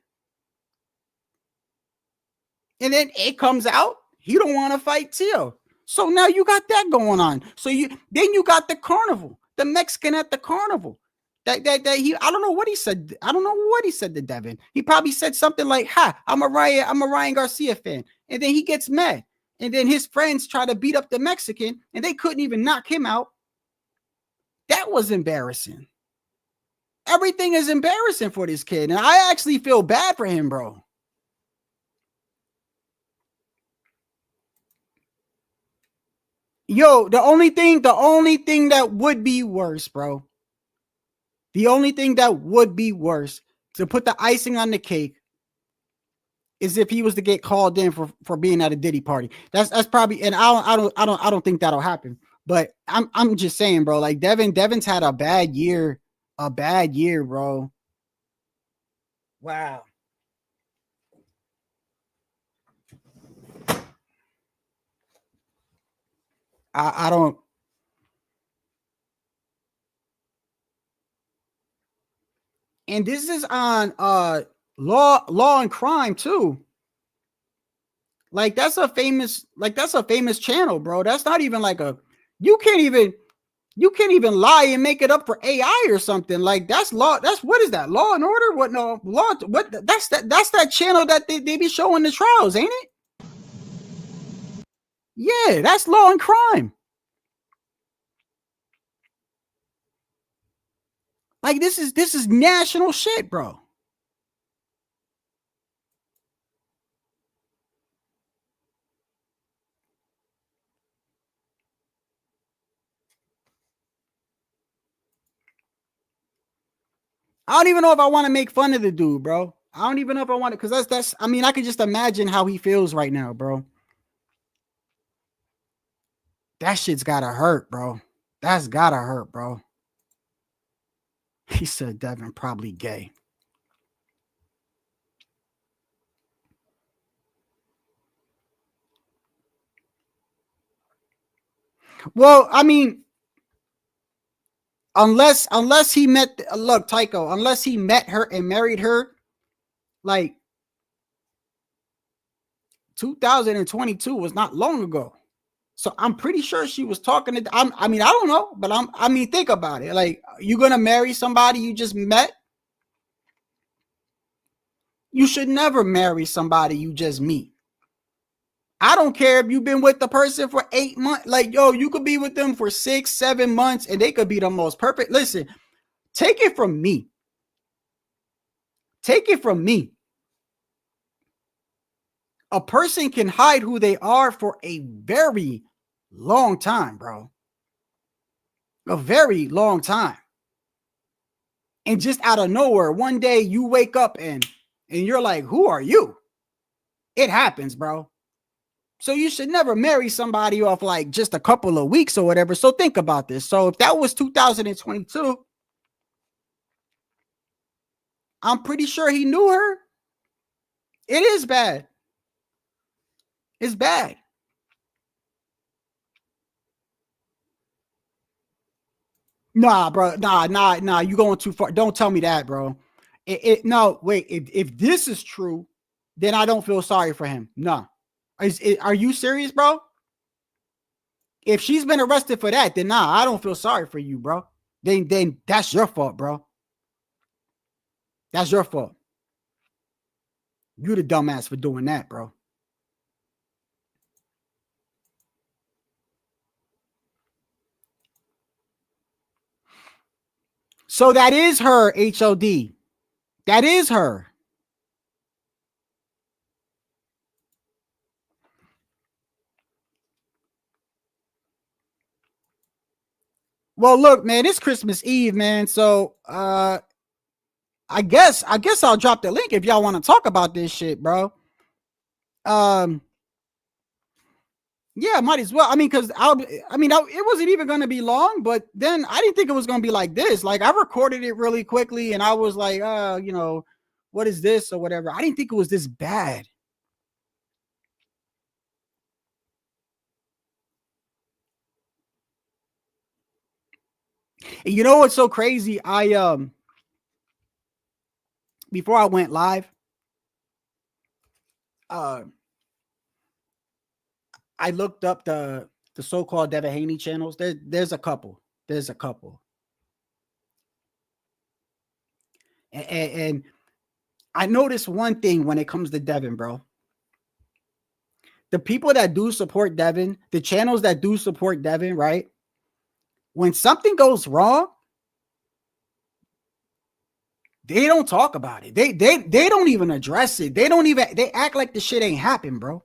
Speaker 3: And then it comes out, he don't want to fight Tio. So now you got that going on. So you got the carnival, the Mexican at the carnival. I don't know what he said. I don't know what he said to Devin. He probably said something like, I'm a Ryan Garcia fan. And then he gets mad. And then his friends try to beat up the Mexican and they couldn't even knock him out. That was embarrassing. Everything is embarrassing for this kid. And I actually feel bad for him, bro. Yo, the only thing that would be worse, bro. The only thing that would be worse, to put the icing on the cake, is if he was to get called in for being at a Diddy party. That's probably, and I don't think that'll happen. But I'm just saying, bro. Like Devin's had a bad year, bro. Wow. I don't. And this is on Law and Crime too. Like that's a famous channel, bro. That's not even like you can't even lie and make it up for AI or something. Like that's law. That's what is that? Law and Order? What no law? What that's that channel that they be showing the trials, ain't it? Yeah, that's Law and Crime. Like this is national shit, bro. I don't even know if I want to make fun of the dude, bro. I don't even know if I want to, because that's I mean, I could just imagine how he feels right now, bro. That shit's gotta hurt, bro. That's gotta hurt, bro. He said Devin probably gay. Well, I mean, unless he met, look, Tycho, unless he met her and married her, like 2022 was not long ago. So I'm pretty sure she was talking to, I mean, I don't know, but I mean, think about it. Like, you gonna marry somebody you just met? You should never marry somebody you just meet. I don't care if you've been with the person for 8 months. Like, yo, you could be with them for 6, 7 months and they could be the most perfect. Listen, take it from me. Take it from me. A person can hide who they are for a very long time, bro. A very long time. And just out of nowhere, one day you wake up and you're like, who are you? It happens, bro. So you should never marry somebody off like just a couple of weeks or whatever. So think about this. So if that was 2022, I'm pretty sure he knew her. It is bad. It's bad. Nah, bro. Nah. You going too far. Don't tell me that, bro. No, wait. If this is true, then I don't feel sorry for him. Nah. Are you serious, bro? If she's been arrested for that, then nah, I don't feel sorry for you, bro. Then that's your fault, bro. That's your fault. You the dumbass for doing that, bro. So that is her, HOD. That is her. Well, look, man, it's Christmas Eve, man. So I guess I'll drop the link if y'all want to talk about this shit, bro. Yeah, might as well. I mean, because it wasn't even going to be long, but then I didn't think it was going to be like this. Like, I recorded it really quickly, and I was like, what is this or whatever. I didn't think it was this bad. And you know what's so crazy? Before I went live, I looked up the so-called Devin Haney channels. There's a couple. And I noticed one thing when it comes to Devin, bro. The people that do support Devin, the channels that do support Devin, right? When something goes wrong, they don't talk about it. They don't even address it. They act like the shit ain't happened, bro.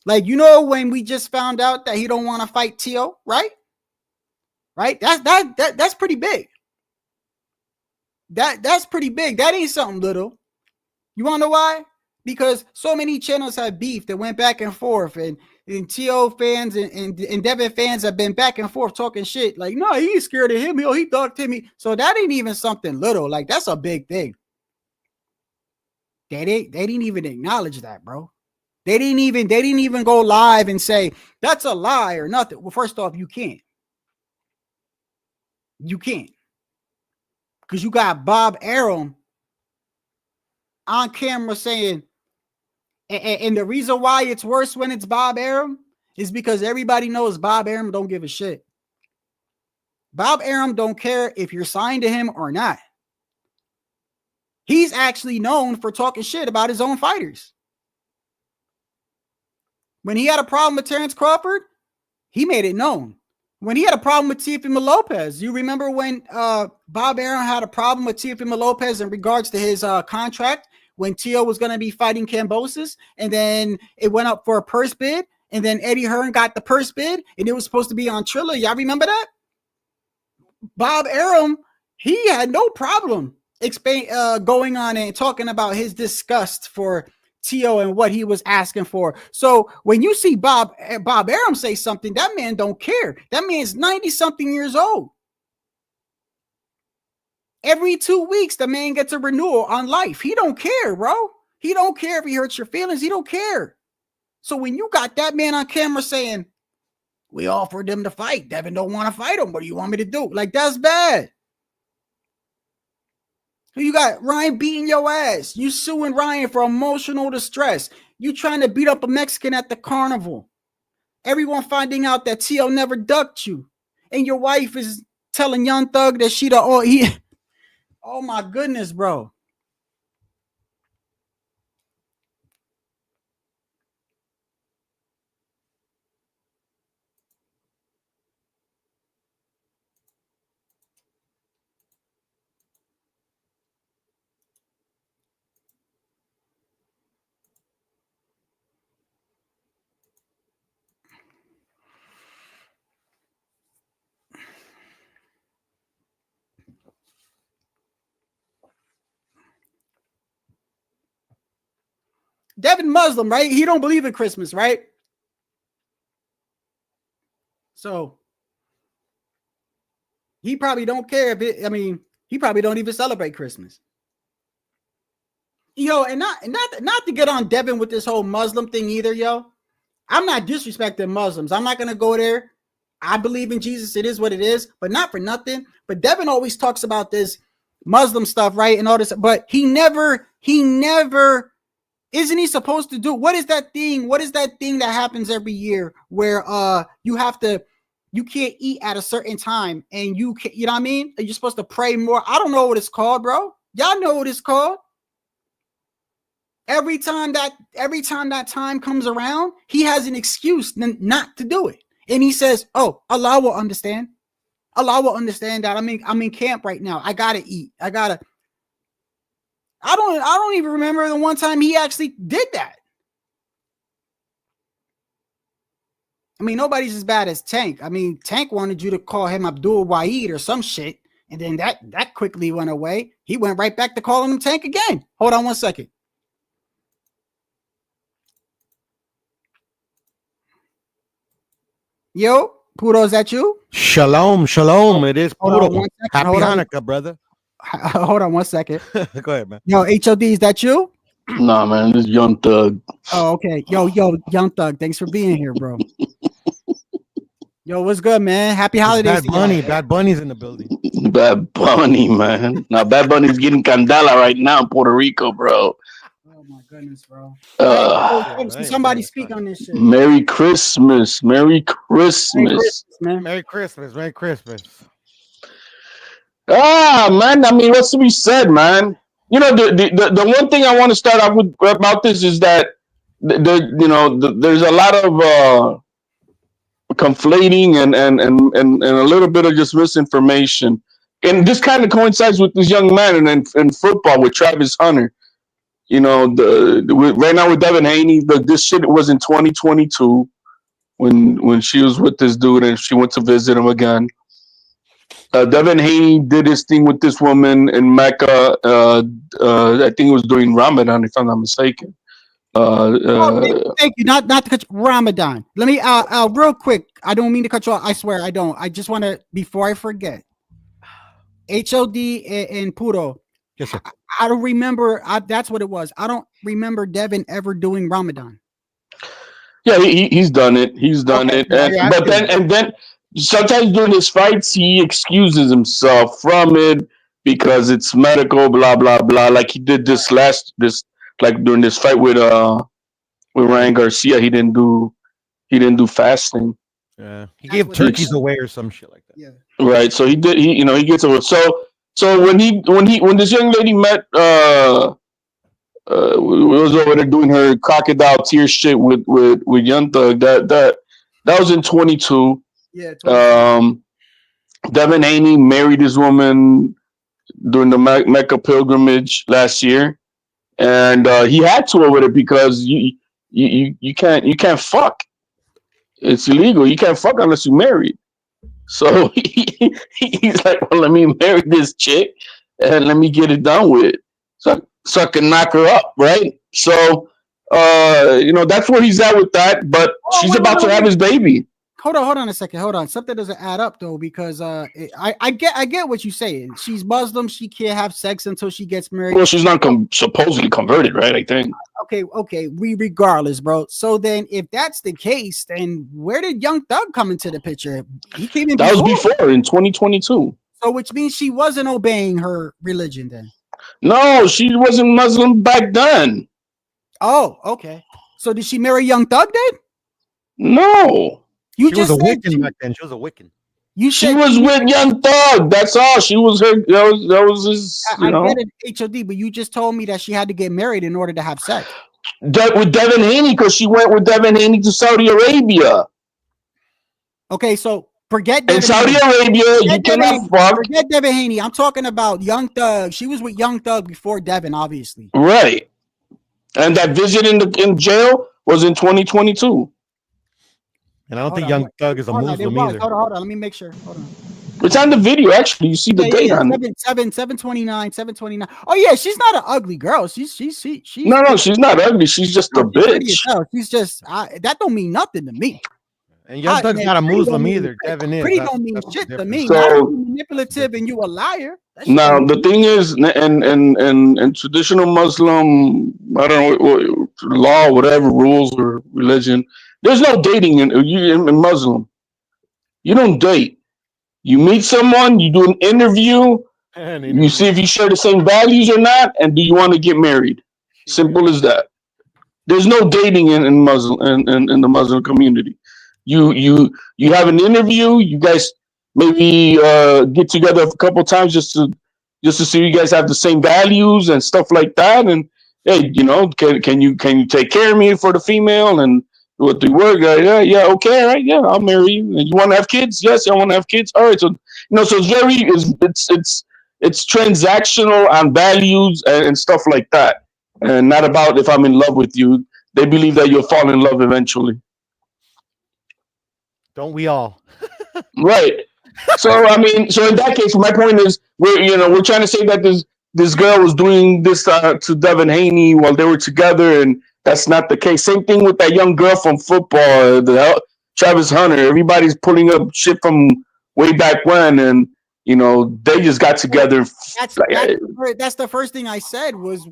Speaker 3: Like, when we just found out that he don't want to fight T.O., right? Right? That's pretty big. That's pretty big. That ain't something little. You want to know why? Because so many channels have beef that went back and forth, and T.O. fans and Devin fans have been back and forth talking shit. Like, no, he's scared of him. He talked to me. So that ain't even something little. Like, that's a big thing. They didn't even acknowledge that, bro. They didn't even go live and say that's a lie or nothing. Well, first off, you can't. Because you got Bob Arum on camera saying, and the reason why it's worse when it's Bob Arum is because everybody knows Bob Arum don't give a shit. Bob Arum don't care if you're signed to him or not. He's actually known for talking shit about his own fighters. When he had a problem with Terrence Crawford, he made it known. When he had a problem with Teofimo Lopez, you remember when Bob Arum had a problem with Teofimo Lopez in regards to his contract when Teo was going to be fighting Kambosos, and then it went up for a purse bid, and then Eddie Hearn got the purse bid, and it was supposed to be on Triller. Y'all remember that? Bob Arum, he had no problem going on and talking about his disgust for Teo and what he was asking for. So when you see Bob Arum say something, that man don't care. That man's 90-something years old. Every 2 weeks, the man gets a renewal on life. He don't care, bro. He don't care if he hurts your feelings. He don't care. So when you got that man on camera saying, we offered him to fight, Devin don't want to fight him, what do you want me to do? Like, that's bad. You got Ryan beating your ass. You suing Ryan for emotional distress. You trying to beat up a Mexican at the carnival. Everyone finding out that T.O. never ducked you. And your wife is telling Young Thug that she oh my goodness, bro. Devin Muslim, right? He don't believe in Christmas, right? So he probably don't care if it. I mean, he probably don't even celebrate Christmas. Yo, and not to get on Devin with this whole Muslim thing either, yo. I'm not disrespecting Muslims. I'm not gonna go there. I believe in Jesus. It is what it is, but not for nothing. But Devin always talks about this Muslim stuff, right? And all this, but he never, isn't he supposed to do? What is that thing? What is that thing that happens every year where you can't eat at a certain time and you know what I mean? You're supposed to pray more. I don't know what it's called, bro. Y'all know what it's called. Every time that time comes around, he has an excuse not to do it. And he says, "Oh, Allah will understand. Allah will understand that I'm in camp right now. I gotta eat. I don't even remember the one time he actually did that. I mean, nobody's as bad as Tank. I mean, Tank wanted you to call him Abdul Wahid or some shit, and then that quickly went away. He went right back to calling him Tank again. Hold on one second. Yo, Puro, is that you?
Speaker 6: Shalom. It is Puro. Happy Hanukkah, brother.
Speaker 3: Hold on one second.
Speaker 6: Go ahead, man.
Speaker 3: Yo, HOD, is that you?
Speaker 7: Nah, man, this is Young Thug.
Speaker 3: Oh, okay. Yo, Young Thug, thanks for being here, bro. Yo, what's good, man? Happy holidays.
Speaker 6: Bad Bunny's in the building.
Speaker 7: Bad Bunny, man. Now, Bad Bunny's getting candela right now in Puerto Rico, bro.
Speaker 3: Oh my goodness, bro.
Speaker 7: Somebody
Speaker 3: speak on this shit.
Speaker 7: Merry Christmas. Merry Christmas.
Speaker 3: Man.
Speaker 6: Merry Christmas.
Speaker 7: Man, I mean, what's to be said, man? You know, the one thing I want to start off with about this is that there's a lot of conflating and a little bit of just misinformation, and this kind of coincides with this young man in football with Travis Hunter. You know, right now with Devin Haney, this shit was in 2022 when she was with this dude and she went to visit him again. Devin Haney did his thing with this woman in Mecca. I think it was during Ramadan, if I'm not mistaken.
Speaker 3: Thank you. Not to cut you. Ramadan. Let me real quick. I don't mean to cut you off. I swear I don't. I just want to, before I forget, HOD and Puro.
Speaker 6: Yes, sir.
Speaker 3: I don't remember. That's what it was. I don't remember Devin ever doing Ramadan.
Speaker 7: Yeah, he's done it. He's done it. And then sometimes during his fights, he excuses himself from it because it's medical, blah blah blah. Like he did like during this fight with Ryan Garcia, he didn't do fasting.
Speaker 6: Yeah, he gave turkeys away or some shit like that.
Speaker 3: Yeah,
Speaker 7: right. So he did. He gets over. So when this young lady met was over there doing her crocodile tear shit with Young Thug, that was in 22.
Speaker 3: Yeah.
Speaker 7: Devin Haney married his woman during the Mecca pilgrimage last year, and he had to over there because you can't fuck. It's illegal. You can't fuck unless you're married. So he's like, well, let me marry this chick and let me get it done with, so I can knock her up, right? So that's where he's at with that. But she's about to have his baby.
Speaker 3: Hold on a second. Hold on. Something doesn't add up though, because I get what you're saying. She's Muslim. She can't have sex until she gets married.
Speaker 7: Well, she's not supposedly converted, right? I think.
Speaker 3: Okay. Regardless, bro. So then, if that's the case, then where did Young Thug come into the picture? He came in.
Speaker 7: That was before in 2022.
Speaker 3: So, which means she wasn't obeying her religion then.
Speaker 7: No, she wasn't Muslim back then.
Speaker 3: Oh, okay. So did she marry Young Thug then?
Speaker 7: No.
Speaker 6: She was a Wiccan back then. She was a Wiccan.
Speaker 7: She was with Young Thug. That's all. She was her. That was his.
Speaker 3: I get it, HOD, but you just told me that she had to get married in order to have sex.
Speaker 7: With Devin Haney, because she went with Devin Haney to Saudi Arabia.
Speaker 3: Okay, so forget Devin
Speaker 7: in Saudi
Speaker 3: Haney.
Speaker 7: Arabia. You cannot fuck.
Speaker 3: Forget Devin Haney. I'm talking about Young Thug. She was with Young Thug before Devin, obviously.
Speaker 7: Right, and that visit in jail was in 2022.
Speaker 6: And I don't think Young Thug is a Muslim either.
Speaker 3: Hold on. Let me make sure. Hold on.
Speaker 7: It's on the video, actually. You see the date on it.
Speaker 3: 7/29. Oh yeah, she's not an ugly girl. She's
Speaker 7: No, she's not ugly. She's just a bitch.
Speaker 3: She's just that don't mean nothing to me.
Speaker 6: And Young Thug's not a Muslim either. Devin is.
Speaker 3: Pretty don't mean shit to me.
Speaker 7: So,
Speaker 3: not manipulative and you a liar.
Speaker 7: Now the thing is, and traditional Muslim, I don't know, law, whatever rules or religion, there's no dating in Muslim. You don't date. You meet someone, you do an interview, you see if you share the same values or not, and do you want to get married? Simple as that. There's no dating in Muslim in the Muslim community. You have an interview. You guys maybe get together a couple times just to see you guys have the same values and stuff like that. And hey, can you take care of me for the female and what the work? Yeah, okay, all right, yeah, I'll marry you. And you want to have kids? Yes, I want to have kids. All right, so so it's transactional on values and stuff like that, and not about if I'm in love with you. They believe that you'll fall in love eventually.
Speaker 6: Don't we all?
Speaker 7: Right. So so in that case, my point is, we're trying to say that this girl was doing this to Devin Haney while they were together, and that's not the case. Same thing with that young girl from football, Travis Hunter. Everybody's pulling up shit from way back when, and they just got together.
Speaker 3: That's the first thing I said was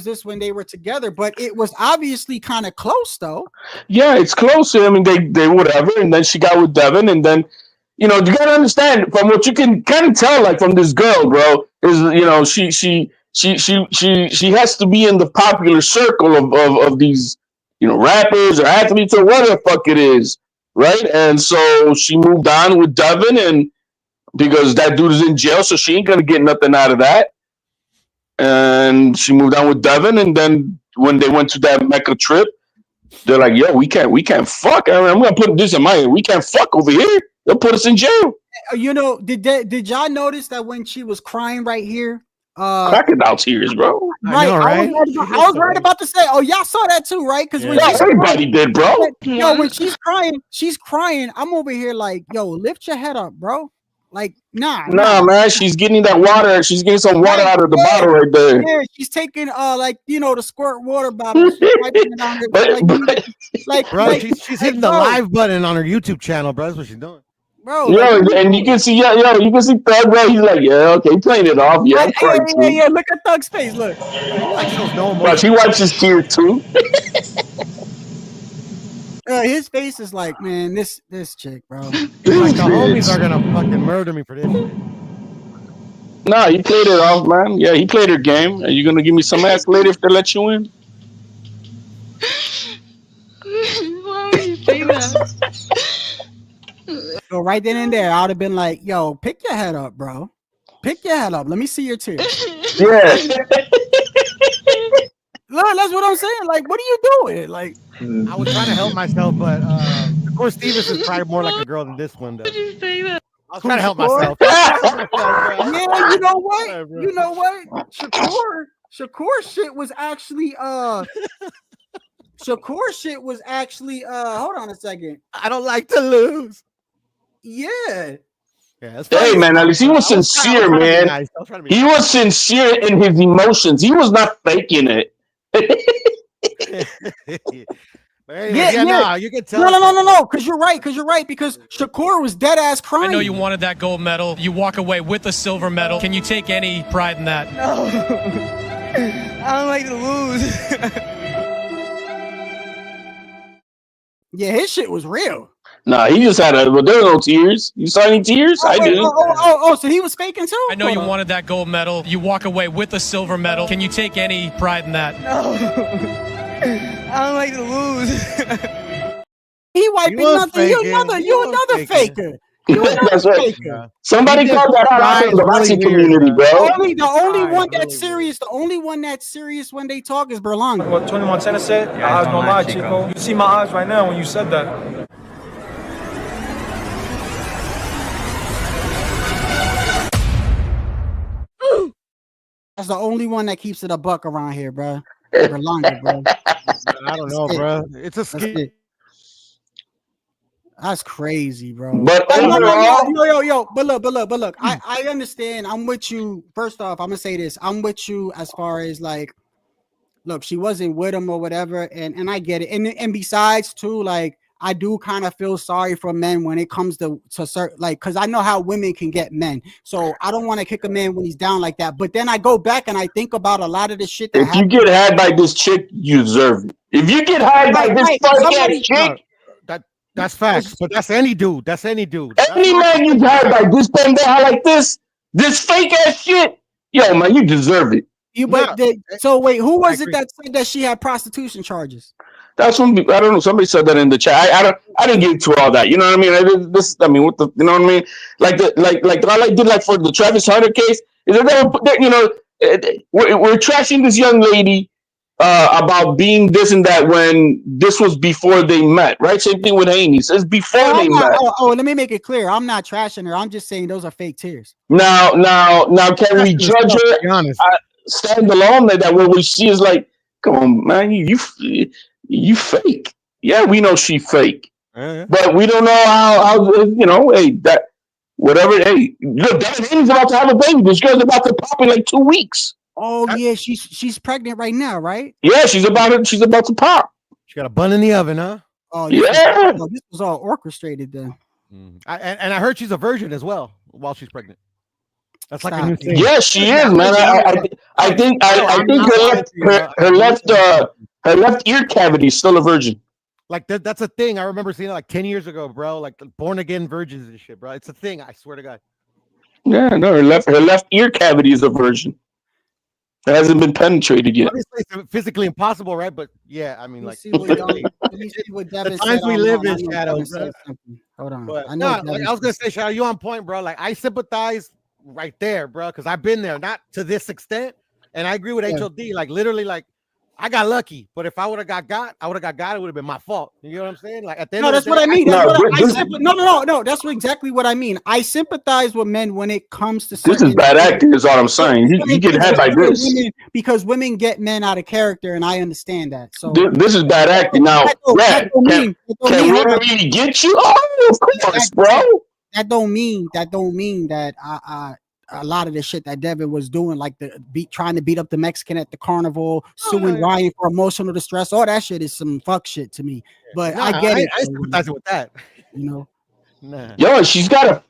Speaker 3: this when they were together? But it was obviously kind of close, though.
Speaker 7: Yeah, it's close. I mean, they whatever, and then she got with Devin, and then you gotta understand from what you can kind of tell, like from this girl, bro, is she has to be in the popular circle of these rappers or athletes or whatever the fuck it is. Right, and so she moved on with Devin, and because that dude is in jail, so she ain't gonna get nothing out of that. And she moved on with Devin, and then when they went to that Mecca trip, they're like, "Yo, we can't fuck." I'm gonna put this in my head. We can't fuck over here. They'll put us in jail.
Speaker 3: Did y'all notice that when she was crying right here?
Speaker 7: Crocodile tears, bro.
Speaker 3: Right, I was right about to say. Oh, y'all saw that too, right? Because
Speaker 7: everybody did, bro.
Speaker 3: When she's crying. I'm over here like, yo, lift your head up, bro. Like, nah,
Speaker 7: man. She's getting that water. She's getting some water out of the bottle right there.
Speaker 3: Yeah, she's taking the squirt water bottle.
Speaker 6: She's hitting the live button on her YouTube channel, bro. That's what she's doing.
Speaker 3: Bro,
Speaker 7: and you can see, you can see Thug, bro. He's like, yeah, okay, playing it off, yeah.
Speaker 3: Yeah. Look at Thug's face. Look,
Speaker 7: bro, she wipes his tears too.
Speaker 3: His face is like, man, this chick, bro.
Speaker 6: Like the homies are gonna fucking murder me for this shit.
Speaker 7: Nah, he played it off, man. Yeah, he played her game. Are you gonna give me some ass later if they let you in?
Speaker 4: Why would you say that?
Speaker 3: So right then and there, I would have been like, yo, pick your head up, bro. Pick your head up. Let me see your tears.
Speaker 7: Yeah.
Speaker 3: Look, that's what I'm saying. Like, what are you doing? Like,
Speaker 6: I was trying to help myself, but of course, Stevens is probably more like a girl than this one does.
Speaker 4: Why would you say that?
Speaker 6: I was trying to help myself.
Speaker 3: Yeah, you know what? You know what? Shakur shit was actually hold on a second.
Speaker 6: I don't like to lose.
Speaker 3: Yeah.
Speaker 7: Hey man, at least he was sincere, man. He was sincere in his emotions. He was not faking it.
Speaker 6: No, you can tell.
Speaker 3: No. Because you're right. Because Shakur was dead ass crying.
Speaker 8: I know you wanted that gold medal. You walk away with a silver medal. Can you take any pride in that?
Speaker 9: No, I don't like to lose.
Speaker 3: Yeah, his shit was real.
Speaker 7: Nah, he just had but there were no tears. You saw any tears? I did.
Speaker 3: So he was faking too?
Speaker 8: I know you wanted that gold medal. You walk away with a silver medal. Can you take any pride in that?
Speaker 9: No, I don't like to lose.
Speaker 3: He wiping nothing. You another faker.
Speaker 7: That's right. Yeah. Somebody called that out in the boxing community, bro.
Speaker 3: The only one that's serious. The only one that's serious when they talk is Berlanga.
Speaker 10: What Tony Montana said? Your eyes don't lie, Chico. You see my eyes right now when you said that.
Speaker 3: That's the only one that keeps it a buck around here, bro. Berlanga, bro.
Speaker 6: I don't know, bro. It's a skill.
Speaker 3: That's crazy, bro.
Speaker 7: But overall,
Speaker 3: Yo. But look. I understand. I'm with you. First off, I'm gonna say this. I'm with you as far as like, look, she wasn't with him or whatever, and I get it. And besides, too, like, I do kind of feel sorry for men when it comes to certain, like, because I know how women can get men. So I don't want to kick a man when he's down like that. But then I go back and I think about a lot of the shit that
Speaker 7: if you get had by this chick, you deserve it. If you get had by this fuck ass chick,
Speaker 6: that's facts. But that's any dude. That's any dude.
Speaker 7: Any man you had by this pendeja like this fake ass shit, yo man, you deserve it.
Speaker 3: So wait, who was it that said that she had prostitution charges?
Speaker 7: That's when I don't know. Somebody said that in the chat. I didn't get into all that. You know what I mean? What the, you know what I mean? Like all I did, like for the Travis Hunter case, is that you know, we're trashing this young lady about being this and that when this was before they met, right? Same thing with Haney. It's before they met.
Speaker 3: Let me make it clear. I'm not trashing her. I'm just saying those are fake tears.
Speaker 7: Now, can we judge her? Be honest. Stand alone like that? What we see is like, come on, man, you fake. Yeah, we know she fake, but we don't know how you know. Hey, that whatever. Hey, look, Devin Haney's about to have a baby. This girl's about to pop in like 2 weeks.
Speaker 3: Oh yeah, she's pregnant right now, right?
Speaker 7: Yeah, she's about to pop.
Speaker 6: She got a bun in the oven, huh?
Speaker 3: Oh
Speaker 7: yeah.
Speaker 3: This was all orchestrated then.
Speaker 6: And I heard she's a virgin as well while she's pregnant. That's like a new thing.
Speaker 7: Yeah, she is, man. I think her left ear cavity is still a virgin.
Speaker 6: Like that's a thing. I remember seeing it like 10 years ago, bro. Like born again virgins and shit, bro. It's a thing. I swear to God.
Speaker 7: Yeah, no, her left ear cavity is a virgin. It hasn't been penetrated yet.
Speaker 6: Obviously, it's physically impossible, right? But yeah, I mean, like
Speaker 3: the
Speaker 6: times we live in, Shadow.
Speaker 3: Hold on.
Speaker 6: But I was gonna say, Shadow, you on point, bro. Like I sympathize right there, bro, because I've been there, not to this extent. And I agree with HOD. Like literally, like I got lucky, but if I would have got. It would have been my fault. You know what I'm saying? Like at the end
Speaker 3: that's what I mean. No. That's exactly what I mean. I sympathize with men when it comes to
Speaker 7: this is bad acting. Is all I'm saying. You get had by this
Speaker 3: because women get men out of character, and I understand that. So
Speaker 7: this is bad acting. Now, can women really get you? Oh, of course, bro.
Speaker 3: That don't mean that a lot of the shit that Devin was doing, like trying to beat up the Mexican at the carnival, suing Ryan for emotional distress, all that shit is some fuck shit to me. But I get it.
Speaker 6: I sympathize with that.
Speaker 3: You know.
Speaker 6: Nah.
Speaker 7: Yo, she got a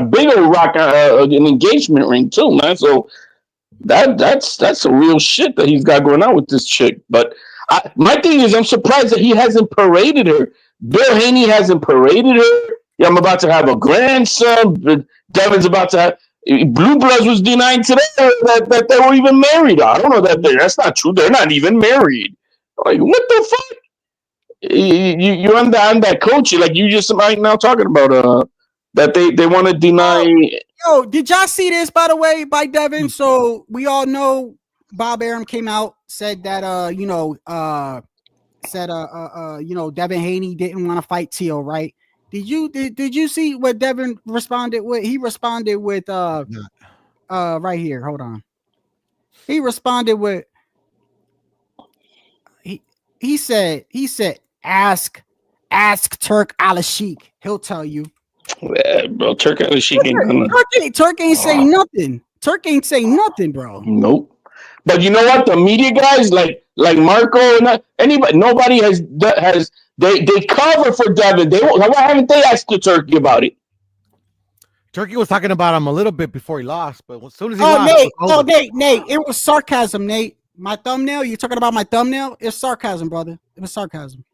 Speaker 7: big old rock, an engagement ring too, man. So that's a real shit that he's got going on with this chick. But my thing is, I'm surprised that he hasn't paraded her. Bill Haney hasn't paraded her. Yeah, I'm about to have a grandson. Devin's about to have. Blue Bloods was denying today that they were even married. I don't know that's not true. They're not even married. Like, what the fuck? You're on that coach. Like, you just right now talking about that they want to deny.
Speaker 3: Yo, did y'all see this, by the way, by Devin? So we all know Bob Arum came out, said that Devin Haney didn't want to fight Teal, right? Did you see what Devin responded with? He responded with right here. Hold on. He responded with he said ask Turk Al-Sheikh. He'll tell you.
Speaker 7: Yeah, bro, Turk Al-Sheikh
Speaker 3: Turk ain't say nothing. Turk ain't say nothing, bro.
Speaker 7: Nope. But you know what? The media guys like Marco and nobody has they cover for Devin. Why haven't they asked the Turkey about it?
Speaker 6: Turkey was talking about him a little bit before he lost, but as soon as he lost,
Speaker 3: Nate, it was sarcasm, Nate. My thumbnail, you talking about my thumbnail? It's sarcasm, brother. It was sarcasm.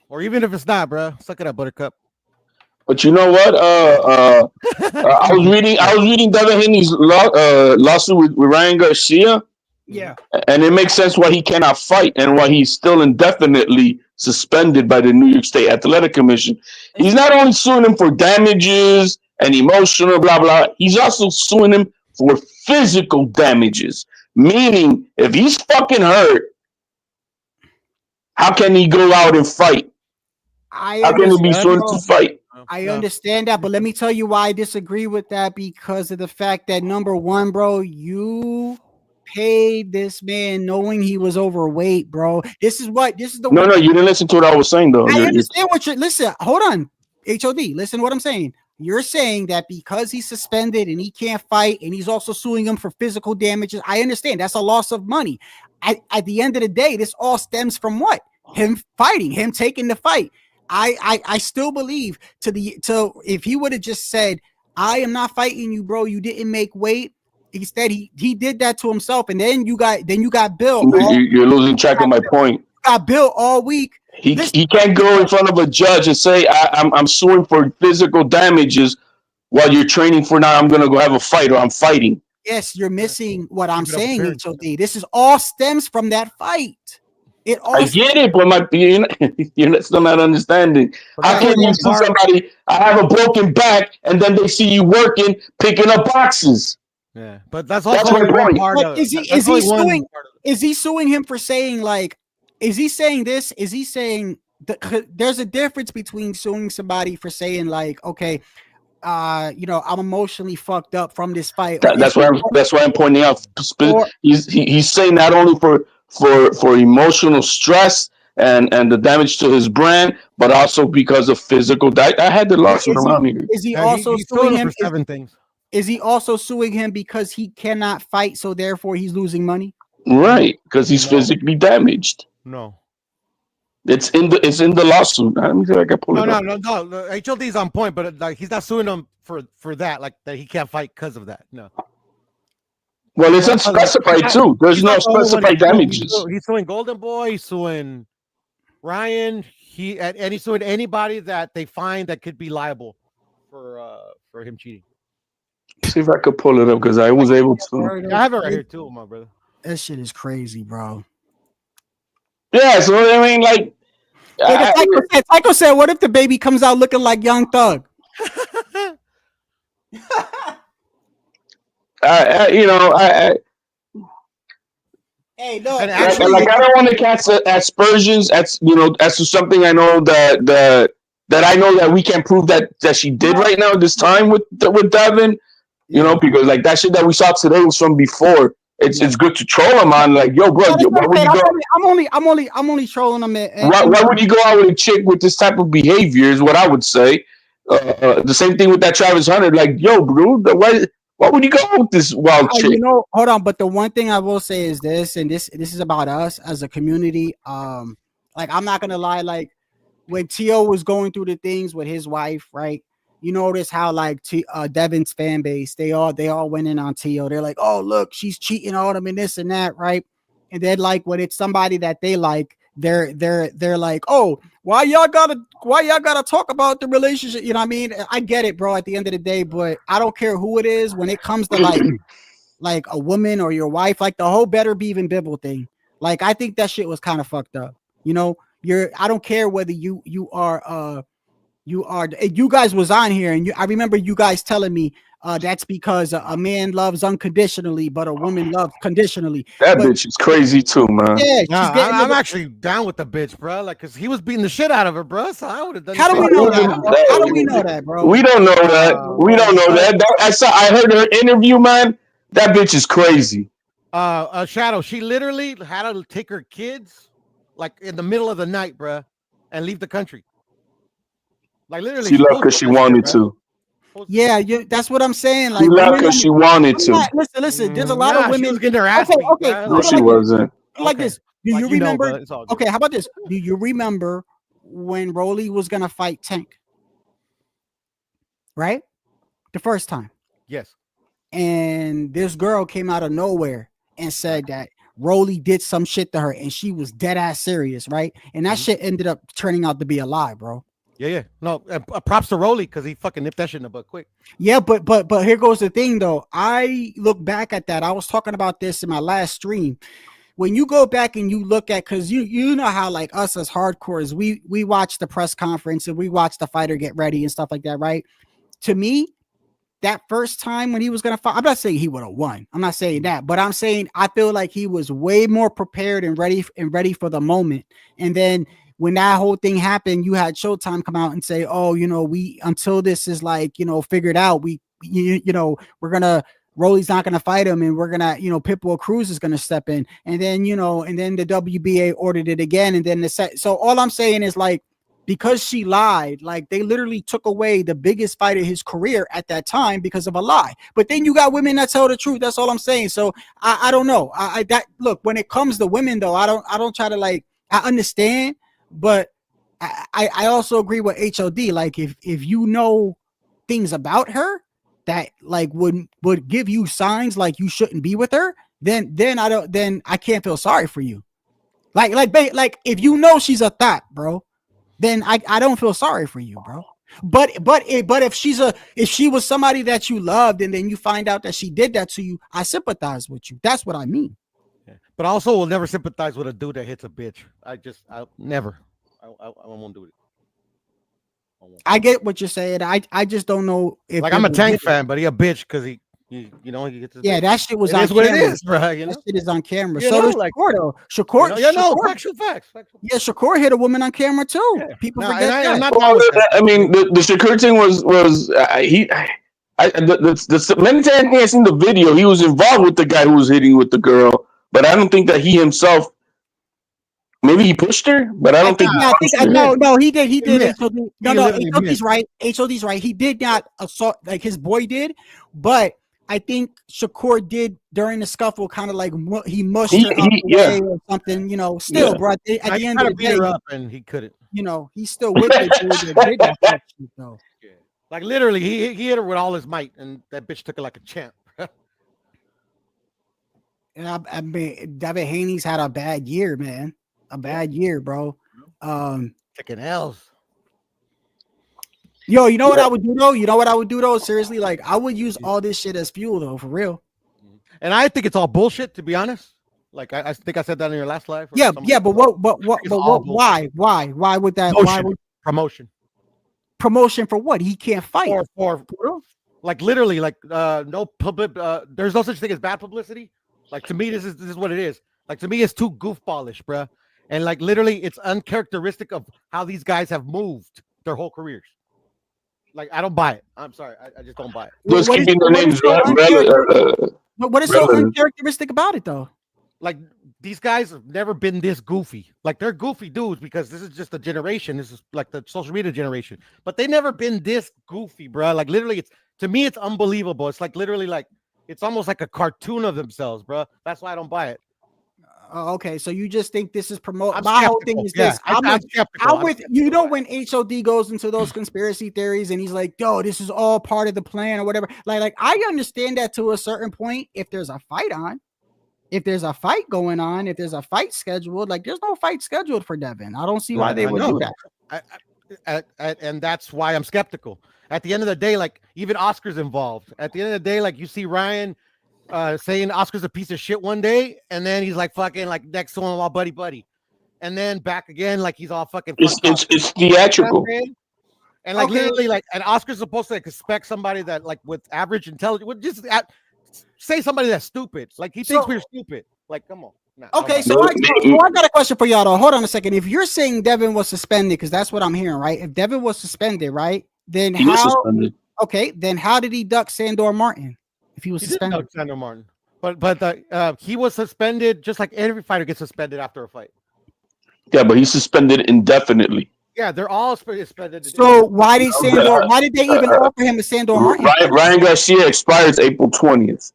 Speaker 6: Or even if it's not, bro, suck it up, Buttercup.
Speaker 7: But you know what? I was reading Devin Haney's lawsuit with Ryan Garcia.
Speaker 3: Yeah.
Speaker 7: And it makes sense why he cannot fight and why he's still indefinitely suspended by the New York State Athletic Commission. He's not only suing him for damages and emotional blah blah, he's also suing him for physical damages. Meaning, if he's fucking hurt, how can he go out and fight? How can he be sued to fight?
Speaker 3: I understand that, but let me tell you why I disagree with that, because of the fact that, number one, bro, you paid this man knowing he was overweight, bro. This is the
Speaker 7: No, you didn't listen to what I was saying though.
Speaker 3: I understand what you're listen. Hold on, HOD. Listen to what I'm saying. You're saying that because he's suspended and he can't fight, and he's also suing him for physical damages. I understand that's a loss of money. At the end of the day, this all stems from what? Him fighting, him taking the fight. I still believe to if he would have just said, I am not fighting you, bro. You didn't make weight. Instead, he did that to himself, and then you got Bill.
Speaker 7: You're losing track of my point.
Speaker 3: Got Bill all week.
Speaker 7: He can't go in front of a judge and say I'm suing for physical damages while you're training for now. I'm gonna go have a fight or I'm fighting.
Speaker 3: Yes, you're missing what I'm saying, HOD. This is all stems from that fight.
Speaker 7: I get it, but you're still not understanding. How can you see somebody? I have a broken back, and then they see you working, picking up boxes.
Speaker 6: Yeah, but that's my point.
Speaker 3: Is he suing him for saying like? Is he saying this? Is he saying there's a difference between suing somebody for saying like, okay, I'm emotionally fucked up from this fight.
Speaker 7: That's why I'm pointing out. He's saying not only for emotional stress and the damage to his brand, but also because of physical. I had the lawsuit around here.
Speaker 3: Is he also suing him
Speaker 6: for 7 things?
Speaker 3: Is he also suing him because he cannot fight, so therefore he's losing money?
Speaker 7: Right, because he's physically damaged.
Speaker 6: No,
Speaker 7: it's in the lawsuit. Let me see if I can pull it up.
Speaker 6: No. HLD's on point, but like he's not suing him for that, like that he can't fight because of that. No.
Speaker 7: Well, it's unspecified too. There's no specified damages.
Speaker 6: He's suing Golden Boy. He's suing Ryan. And he's suing anybody that they find that could be liable for him cheating.
Speaker 7: See if I could pull it up because I was able to.
Speaker 6: I have it right here too, my brother.
Speaker 3: That shit is crazy, bro.
Speaker 7: Yeah, so I mean, like
Speaker 3: Tycho said, "What if the baby comes out looking like Young Thug?" Hey, no.
Speaker 7: Like, I don't want to cast aspersions as to something I know that I know that we can't prove that she did right now this time with Devin. Because like that shit that we saw today was from before. It's good to troll him on, like, yo, bro. Why would you go?
Speaker 3: I'm only trolling him.
Speaker 7: Why would you go out with a chick with this type of behavior? Is what I would say. The same thing with that Travis Hunter. Like, yo, bro, why would you go with this wild chick?
Speaker 3: Hold on. But the one thing I will say is this, and this is about us as a community. Like, I'm not gonna lie. Like, when T.O. was going through the things with his wife, right? You notice how like Devin's fan base, they all went in on T.O. They're like, oh, look, she's cheating on him and this and that, right? And then like when it's somebody that they like, they're like, oh, why y'all gotta talk about the relationship? You know what I mean? I get it, bro, at the end of the day, but I don't care who it is when it comes to like a woman or your wife, like the whole better be even Bibble thing. Like, I think that shit was kind of fucked up. I don't care whether you guys was on here and I remember you guys telling me that's because a man loves unconditionally, but a woman loves conditionally.
Speaker 7: Bitch is crazy too, man.
Speaker 3: Yeah,
Speaker 6: I'm actually down with the bitch, bro. Like, cause he was beating the shit out of her, bro. So I would have done.
Speaker 3: How do we know that? How do we know that, bro?
Speaker 7: We don't know that. We don't know that. I heard her interview, man. That bitch is crazy.
Speaker 6: Shadow. She literally had to take her kids like in the middle of the night, bro, and leave the country. Like literally,
Speaker 7: she left because she wanted to.
Speaker 3: Yeah, that's what I'm saying. Like,
Speaker 7: she left because she wanted to.
Speaker 3: Listen. There's a lot of women
Speaker 6: getting their ass.
Speaker 3: Okay.
Speaker 7: No, she wasn't.
Speaker 3: Like this. Do you remember? Okay, how about this? Do you remember when Rolly was gonna fight Tank? Right, the first time.
Speaker 6: Yes.
Speaker 3: And this girl came out of nowhere and said that Rolly did some shit to her, and she was dead ass serious, right? And that shit ended up turning out to be a lie, bro.
Speaker 6: Yeah. No, props to Rolly because he fucking nipped that shit in the butt quick.
Speaker 3: Yeah, but here goes the thing, though. I look back at that. I was talking about this in my last stream. When you go back and you look at, because you know how like us as hardcores, we watch the press conference and we watch the fighter get ready and stuff like that, right? To me, that first time when he was gonna fight, I'm not saying he would have won. I'm not saying that, but I'm saying I feel like he was way more prepared and ready for the moment. And then when that whole thing happened, you had Showtime come out and say, "Oh, we until this is like figured out, we're gonna Rolly's not going to fight him, and we're gonna, Pitbull Cruz is going to step in, and then and then the WBA ordered it again, and then so all I'm saying is like, because she lied, like they literally took away the biggest fight of his career at that time because of a lie. But then you got women that tell the truth. That's all I'm saying. So I don't know. Look, when it comes to women though, I don't try to like, I understand, but I also agree with HOD. Like if you know things about her that like would give you signs like you shouldn't be with her, then I can't feel sorry for you. Like if you know she's a thot, bro, then I don't feel sorry for you, bro. But if she was somebody that you loved and then you find out that she did that to you, I sympathize with you. That's what I mean.
Speaker 6: Yeah. But also will never sympathize with a dude that hits a bitch. I never. I won't do it.
Speaker 3: I get what you're saying. I just don't know if
Speaker 6: like I'm a Tank fan, but he a bitch because he gets his
Speaker 3: that shit was on
Speaker 6: camera.
Speaker 3: What it
Speaker 6: is, bro.
Speaker 3: That shit is on camera.
Speaker 6: You
Speaker 3: so does
Speaker 6: like,
Speaker 3: Shakur though. Shakur,
Speaker 6: factual facts.
Speaker 3: Yeah, Shakur hit a woman on camera too. Yeah. People forget that.
Speaker 7: I mean, the Shakur thing was the many times I seen the video, he was involved with the guy who was hitting with the girl, but I don't think that he himself. Maybe he pushed her, but I don't think.
Speaker 3: No, he did. He did. HOD's right. HOD's right. He did not assault like his boy did, but I think Shakur did during the scuffle, kind of like he mushed her out the way or something. Still, bro. At the end of the day,
Speaker 6: up and he couldn't.
Speaker 3: He's still with it. Did that shit, though.
Speaker 6: Yeah. Like literally, he hit her with all his might, and that bitch took it like a champ.
Speaker 3: And I mean, Devin Haney's had a bad year, man. A bad year, bro.
Speaker 6: Taking L's.
Speaker 3: Yo, you know what I would do though? Seriously, like I would use all this shit as fuel though, for real.
Speaker 6: And I think it's all bullshit, to be honest. Like I think I said that in your last live.
Speaker 3: Yeah, but why would that?
Speaker 6: Promotion.
Speaker 3: Why would promotion for what? He can't fight.
Speaker 6: For like literally, like no public. There's no such thing as bad publicity. Like to me, this is what it is. Like to me, it's too goofballish, bruh. And like literally, it's uncharacteristic of how these guys have moved their whole careers. Like I don't buy it. I'm sorry, I just don't buy it.
Speaker 7: Just keeping their names
Speaker 3: what is so uncharacteristic about it though?
Speaker 6: Like these guys have never been this goofy. Like they're goofy dudes because this is just a generation. This is like the social media generation. But they never been this goofy, bro. Like literally, to me, it's unbelievable. It's like literally like it's almost like a cartoon of themselves, bro. That's why I don't buy it.
Speaker 3: Okay, so you just think this is promote? My whole thing is this. I'm with when HOD goes into those conspiracy theories and he's like, "Yo, this is all part of the plan or whatever." Like I understand that to a certain point. If there's a fight on, if there's a fight going on, if there's a fight scheduled, like there's no fight scheduled for Devin. I don't see why they would do
Speaker 6: that. And that's why I'm skeptical. At the end of the day, like even Oscar's involved. At the end of the day, like you see Ryan. Saying Oscar's a piece of shit one day, and then he's like fucking like next to him all buddy, and then back again like he's all fucking.
Speaker 7: It's theatrical,
Speaker 6: and like literally like, and Oscar's supposed to expect somebody that like with average intelligence would just say somebody that's stupid. Like he thinks we're stupid. Like come on.
Speaker 3: Okay, so I got a question for y'all though. Hold on a second. If you're saying Devin was suspended, because that's what I'm hearing, right? If Devin was suspended, right? Then
Speaker 7: he was suspended.
Speaker 3: Okay, then how did he duck Sandor Martin? If he was suspended,
Speaker 6: didn't duck Sandor Martin, but he was suspended just like every fighter gets suspended after a fight.
Speaker 7: Yeah, but he's suspended indefinitely.
Speaker 6: Yeah, they're all suspended.
Speaker 3: So why did they even offer him a Sandor Martin?
Speaker 7: Ryan Garcia expires April 20th.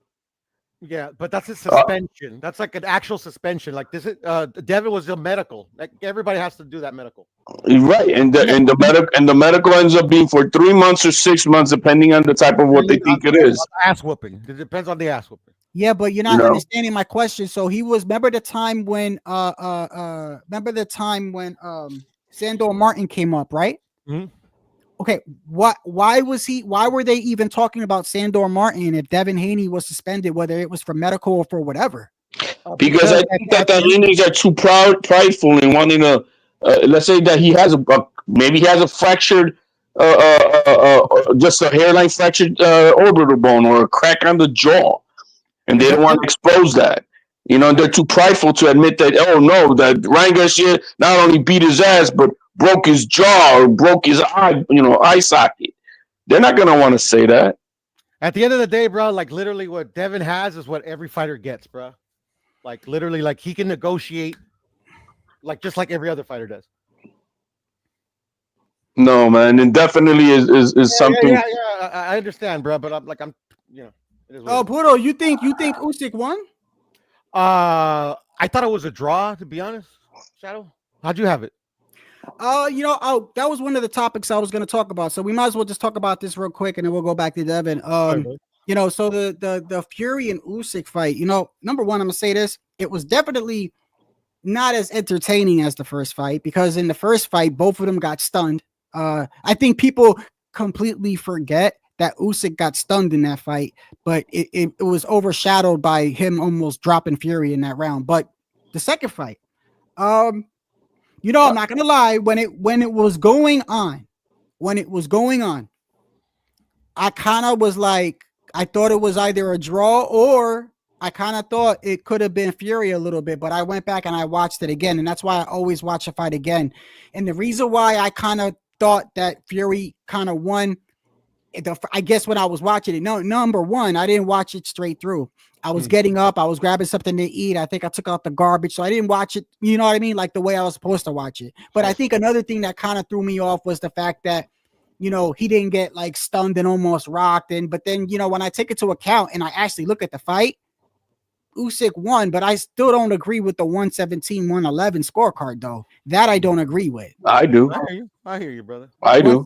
Speaker 6: Yeah, but that's a suspension. That's like an actual suspension. Like this is Devin was a medical. Like everybody has to do that medical.
Speaker 7: Right, and the medical ends up being for 3 months or 6 months, depending on the type of what they think it is.
Speaker 6: Ass whooping. It depends on the ass whooping.
Speaker 3: Yeah, but you're not understanding my question. So he was. Remember the time when Sandor Martin came up, right?
Speaker 6: Mm-hmm.
Speaker 3: Okay, why were they even talking about Sandor Martin if Devin Haney was suspended, whether it was for medical or for whatever?
Speaker 7: Because I think that the Haney's are too prideful in wanting to, let's say that he has maybe he has a fractured, just a hairline fractured orbital bone or a crack on the jaw, and they don't want to expose that. You know, they're too prideful to admit that, oh no, that Ryan Garcia not only beat his ass, but broke his jaw or broke his eye socket. They're not going to want to say that.
Speaker 6: At the end of the day, bro, like literally what Devin has is what every fighter gets, bro. Like literally, like he can negotiate, like just like every other fighter does.
Speaker 7: No, man, and definitely is something.
Speaker 6: Yeah. I understand, bro, but I'm, you know. It is what it is.
Speaker 3: Puro, you think Usyk won?
Speaker 6: I thought it was a draw, to be honest. Shadow, how'd you have it?
Speaker 3: That was one of the topics I was going to talk about. So we might as well just talk about this real quick, and then we'll go back to Devin. So the Fury and Usyk fight. Number one, I'm gonna say this: it was definitely not as entertaining as the first fight, because in the first fight, both of them got stunned. I think people completely forget that Usyk got stunned in that fight, but it was overshadowed by him almost dropping Fury in that round. But the second fight, I'm not gonna lie, when it was going on, I kind of was like, I thought it was either a draw, or I kind of thought it could have been Fury a little bit, but I went back and I watched it again, and that's why I always watch a fight again. And the reason why I kind of thought that Fury kind of won, I guess when I was watching it, number one, I didn't watch it straight through. I was getting up, I was grabbing something to eat. I think I took out the garbage, so I didn't watch it, you know what I mean, like the way I was supposed to watch it. But I think another thing that kind of threw me off was the fact that, he didn't get like stunned and almost rocked. But then, when I take it to account and I actually look at the fight, Usyk won, but I still don't agree with the 117-111 scorecard, though. That I don't agree with.
Speaker 7: I do.
Speaker 6: I hear you, brother.
Speaker 7: I do.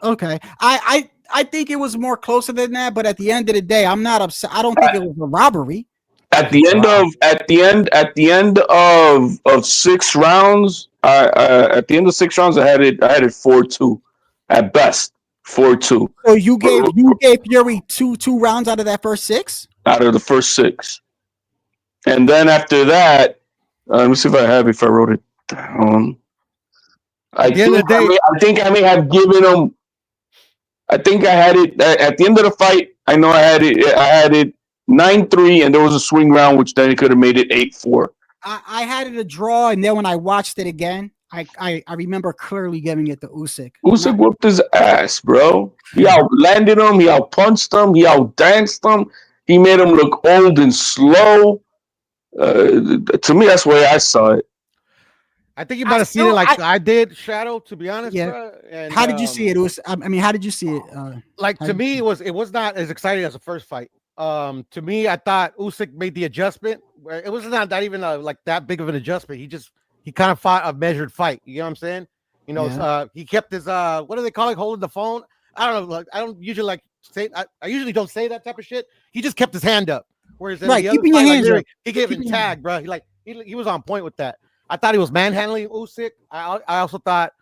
Speaker 3: Okay. I think it was more closer than that, but at the end of the day, I'm not upset. I don't think it was a robbery.
Speaker 7: At the end of 6 rounds, at the end of 6 rounds, I had it 4-2 at best, 4-2.
Speaker 3: So you gave Fury two rounds out of that first 6?
Speaker 7: Out of the first 6, and then after that, let me see if I wrote it down. I think I may have given him. I think I had it at the end of the fight. I know I had it 9-3, and there was a swing round, which then it could have made it 8-4.
Speaker 3: I had it a draw, and then when I watched it again, I remember clearly giving it to Usyk.
Speaker 7: Usyk whooped his ass, bro. He outlanded him. He outpunched him. He outdanced him. He made him look old and slow. To me, that's the way I saw it.
Speaker 6: I think you might have seen it like I did, Shadow, to be honest.
Speaker 3: Yeah.
Speaker 6: Bro. And,
Speaker 3: how did you see it? How did you see it?
Speaker 6: To me, it was not as exciting as the first fight. To me, I thought Usyk made the adjustment. It was not that even like that big of an adjustment. He kind of fought a measured fight. You know what I'm saying? He kept his what do they call it? Holding the phone. I don't know. Like, I don't usually like say. I usually don't say that type of shit. He just kept his hand up. Whereas in the other
Speaker 3: keeping
Speaker 6: fight,
Speaker 3: your hands up.
Speaker 6: he gave him tag, bro. He was on point with that. I thought he was manhandling Usyk. I also thought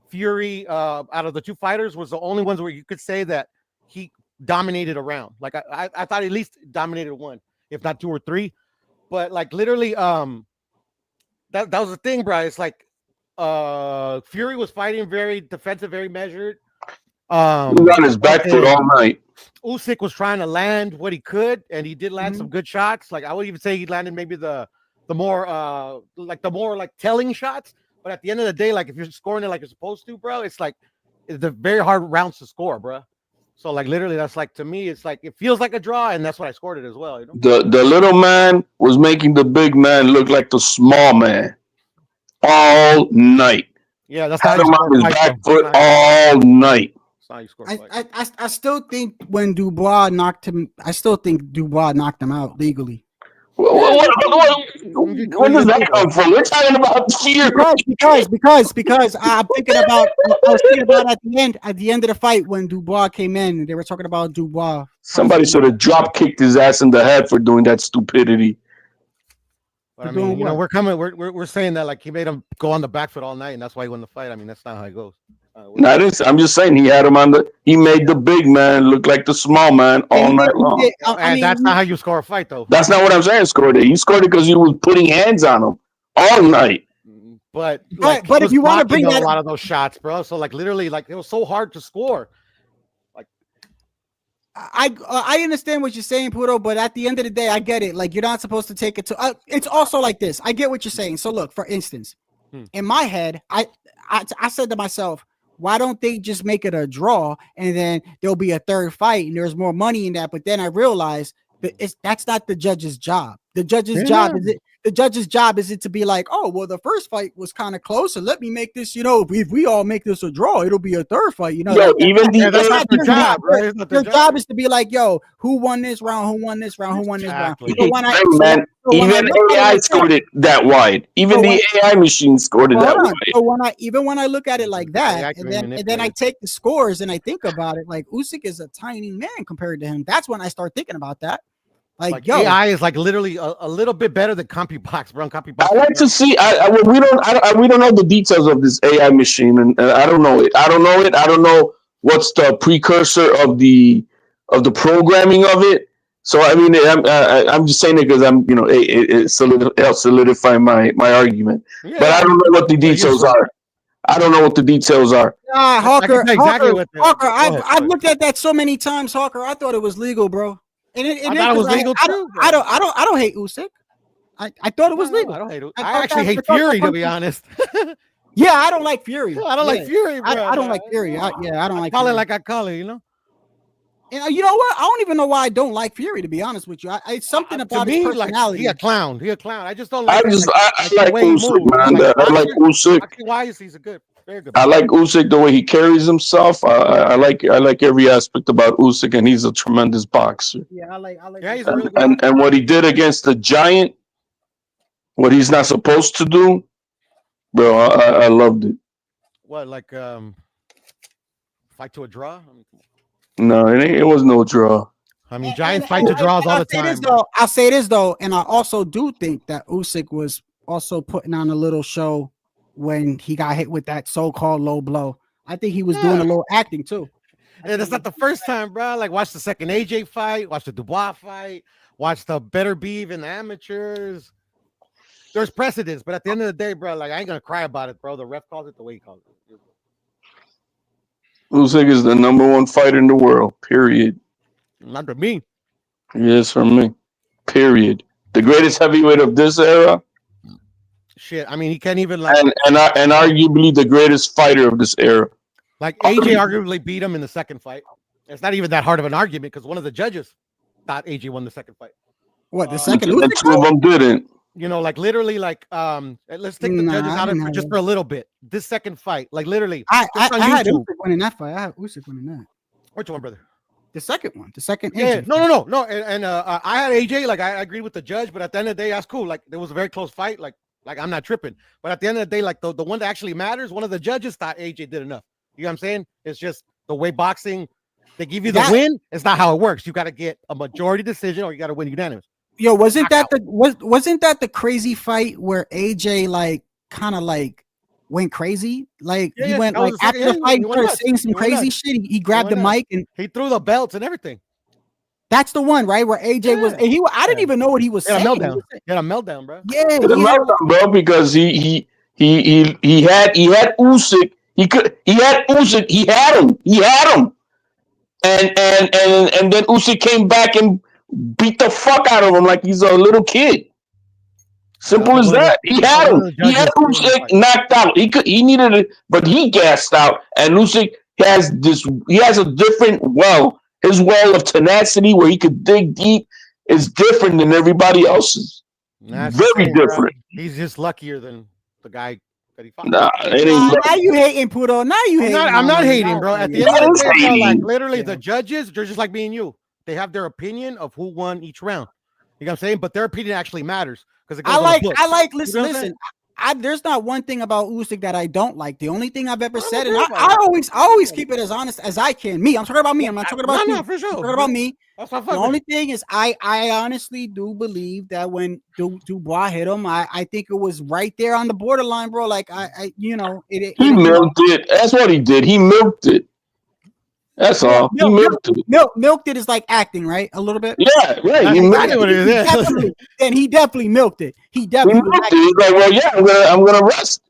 Speaker 6: Fury, out of the two fighters, was the only ones where you could say that he dominated a round. Like I thought at least dominated one, if not 2 or 3. But like literally, that was the thing, bro. It's like Fury was fighting very defensive, very measured.
Speaker 7: He was on his back foot all night.
Speaker 6: Usyk was trying to land what he could, and he did land some good shots. Like I would even say he landed maybe the more telling shots. But at the end of the day, like if you're scoring it like you're supposed to, bro, it's a very hard rounds to score, bro. So like literally, that's like, to me, it's like it feels like a draw, and that's what I scored it as well.
Speaker 7: The little man was making the big man look like the small man all night.
Speaker 6: Yeah, that's
Speaker 7: had him on his back foot all night.
Speaker 3: I still think when Dubois knocked him, knocked him out legally.
Speaker 7: Where does that come from? We're talking about fear.
Speaker 3: Because I was thinking about at the end of the fight when Dubois came in, they were talking about Dubois.
Speaker 7: Somebody should have drop kicked his ass in the head for doing that stupidity.
Speaker 6: But I mean, we're saying that like he made him go on the back foot all night, and that's why he won the fight. I mean, that's not how it goes.
Speaker 7: I'm just saying he made the big man look like the small man all night long.
Speaker 6: That's not how you score a fight, though.
Speaker 7: That's not what I'm saying. Scored it. He scored it because he was putting hands on him all night.
Speaker 6: But
Speaker 3: if you want to bring that
Speaker 6: a lot of those shots, bro. So like literally, like it was so hard to score. Like
Speaker 3: I understand what you're saying, Puto, but at the end of the day, I get it. Like you're not supposed to take it to. It's also like this. I get what you're saying. So look, for instance, in my head, I said to myself, why don't they just make it a draw and then there'll be a third fight and there's more money in that? But then I realized that that's not the judge's job. The judge's job is it. The judge's job is it to be like, oh, well, the first fight was kind of close, so let me make this, if we all make this a draw, it'll be a third fight,
Speaker 7: Yo, that's
Speaker 6: not their job, right?
Speaker 3: Their job is to be like, yo, who won this round? Who won this round? Who won this round?
Speaker 7: Even AI scored it that wide. Even the AI machine scored it that wide.
Speaker 3: So when I look at it like that, and then I take the scores and I think about it, like Usyk is a tiny man compared to him. That's when I start thinking about that. Like yo,
Speaker 6: AI is like literally a little bit better than CompuBox, bro. CompuBox.
Speaker 7: I like to see. We don't know the details of this AI machine, and I don't know it. I don't know what's the precursor of the programming of it. So I mean, I'm just saying it because it helps solidify my argument. Yeah, but I don't know what the details are. I don't know what the details are.
Speaker 3: Hawker, I've looked at that so many times, Hawker. I thought it was legal, bro. I thought it was legal too. I don't hate Usyk. I thought it was legal.
Speaker 6: I don't hate. I actually hate Fury, to be honest.
Speaker 3: Yeah, I don't like Fury.
Speaker 6: I don't like Fury, bro.
Speaker 3: I don't like Fury. I don't like.
Speaker 6: Call it like I call it, you know.
Speaker 3: And you know what? I don't even know why I don't like Fury. To be honest with you, it's something about his personality.
Speaker 6: Like, he a clown. I just don't like.
Speaker 7: I like Usyk, man. I like Usyk.
Speaker 6: Why is he's a good?
Speaker 7: I like Usyk the way he carries himself. I like every aspect about Usyk, and he's a tremendous boxer.
Speaker 3: Yeah, I like.
Speaker 6: Yeah, he's a really
Speaker 7: and what he did against the Giant, what he's not supposed to do, bro. I loved it.
Speaker 6: What, like fight to a draw?
Speaker 7: No, it was no draw.
Speaker 6: I mean, Giants fight to draws all the time.
Speaker 3: I'll say this though, and I also do think that Usyk was also putting on a little show when he got hit with that so-called low blow. I think he was doing a little acting too.
Speaker 6: Yeah, that's not the first time, bro. Like, watch the second AJ fight, watch the Dubois fight, watch the Better Beef in the amateurs. There's precedence, but at the end of the day, bro, like I ain't gonna cry about it, bro. The ref calls it the way he calls it.
Speaker 7: Usyk is the #1 fighter in the world. Period.
Speaker 6: Not for me.
Speaker 7: Yes, for me. Period. The greatest heavyweight of this era.
Speaker 6: Shit, I mean, he can't even like
Speaker 7: and arguably the greatest fighter of this era.
Speaker 6: Like AJ arguably beat him in the second fight. It's not even that hard of an argument because one of the judges thought AJ won the second fight.
Speaker 3: What, the second?
Speaker 7: And two of them didn't.
Speaker 6: You know, like literally, like let's take the judges out of it just for a little bit. This second fight, like literally,
Speaker 3: I had Usyk winning that fight. I had Usyk winning that.
Speaker 6: Which one, brother?
Speaker 3: The second one. The second.
Speaker 6: Yeah, no. And I had AJ. Like I agreed with the judge, but at the end of the day, that's cool. Like there was a very close fight. Like I'm not tripping. But at the end of the day, like the one that actually matters, one of the judges thought AJ did enough. You know what I'm saying? It's just the way boxing, they give you the win. It's not how it works. You got to get a majority decision or you got to win unanimous.
Speaker 3: Yo, wasn't that the crazy fight where AJ like kind of like went crazy? Like he went like after the fight, he started saying some crazy shit. He grabbed the mic and
Speaker 6: he threw the belts and everything.
Speaker 3: That's the one, right? Where AJ was, and I didn't even know what he was saying.
Speaker 6: He had a meltdown, bro.
Speaker 3: Yeah,
Speaker 7: he had a meltdown, bro, because he had Usyk. He had Usyk. He had him, and then Usyk came back and beat the fuck out of him like he's a little kid. Simple as that. He had him. He had Usyk knocked out. He needed it, but he gassed out. And Usyk has this. He has a different well. His well of tenacity, where he could dig deep, is different than everybody else's. Very different.
Speaker 6: He's just luckier than the guy that he fought.
Speaker 7: Nah,
Speaker 3: now you hating, Puto. Now you hating.
Speaker 6: I'm not hating, bro. At the end of the day, like literally, the judges, they're just like me and you. They have their opinion of who won each round. You know what I'm saying? But their opinion actually matters because
Speaker 3: I like. Listen. There's not one thing about Usyk that I don't like. The only thing I've ever said, and I always keep it as honest as I can. Me, I'm talking about me. I'm not talking about you.
Speaker 6: No, for sure.
Speaker 3: I'm talking about me. The only thing is, I honestly do believe that when Dubois hit him, I think it was right there on the borderline, bro. Like he milked
Speaker 7: it. That's what he did. He milked it. That's all. He milked it.
Speaker 3: Milked it is like acting, right? A little bit.
Speaker 7: Yeah, right. He
Speaker 3: definitely milked it. He definitely milked it.
Speaker 7: He's like, well, yeah, I'm gonna rest.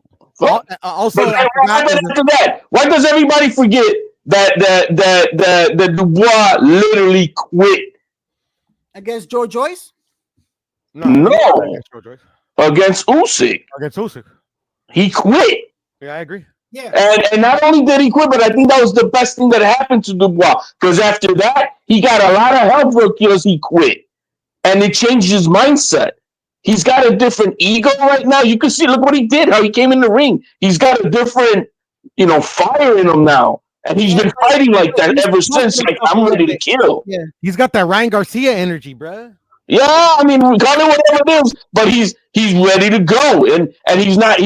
Speaker 6: Also,
Speaker 7: why does everybody forget that Dubois literally quit
Speaker 3: against George Joyce?
Speaker 7: No. Against Usyk.
Speaker 6: Against Usyk.
Speaker 7: He quit.
Speaker 6: Yeah, I agree.
Speaker 3: Yeah.
Speaker 7: And not only did he quit, but I think that was the best thing that happened to Dubois. Because after that, he got a lot of help because he quit. And it changed his mindset. He's got a different ego right now. You can see, look what he did, how he came in the ring. He's got a different, fire in him now. And he's been fighting like that ever since. Like, I'm ready to kill.
Speaker 3: Yeah.
Speaker 6: He's got that Ryan Garcia energy, bro.
Speaker 7: Yeah, I mean, call it whatever it is, but he's ready to go, and he's not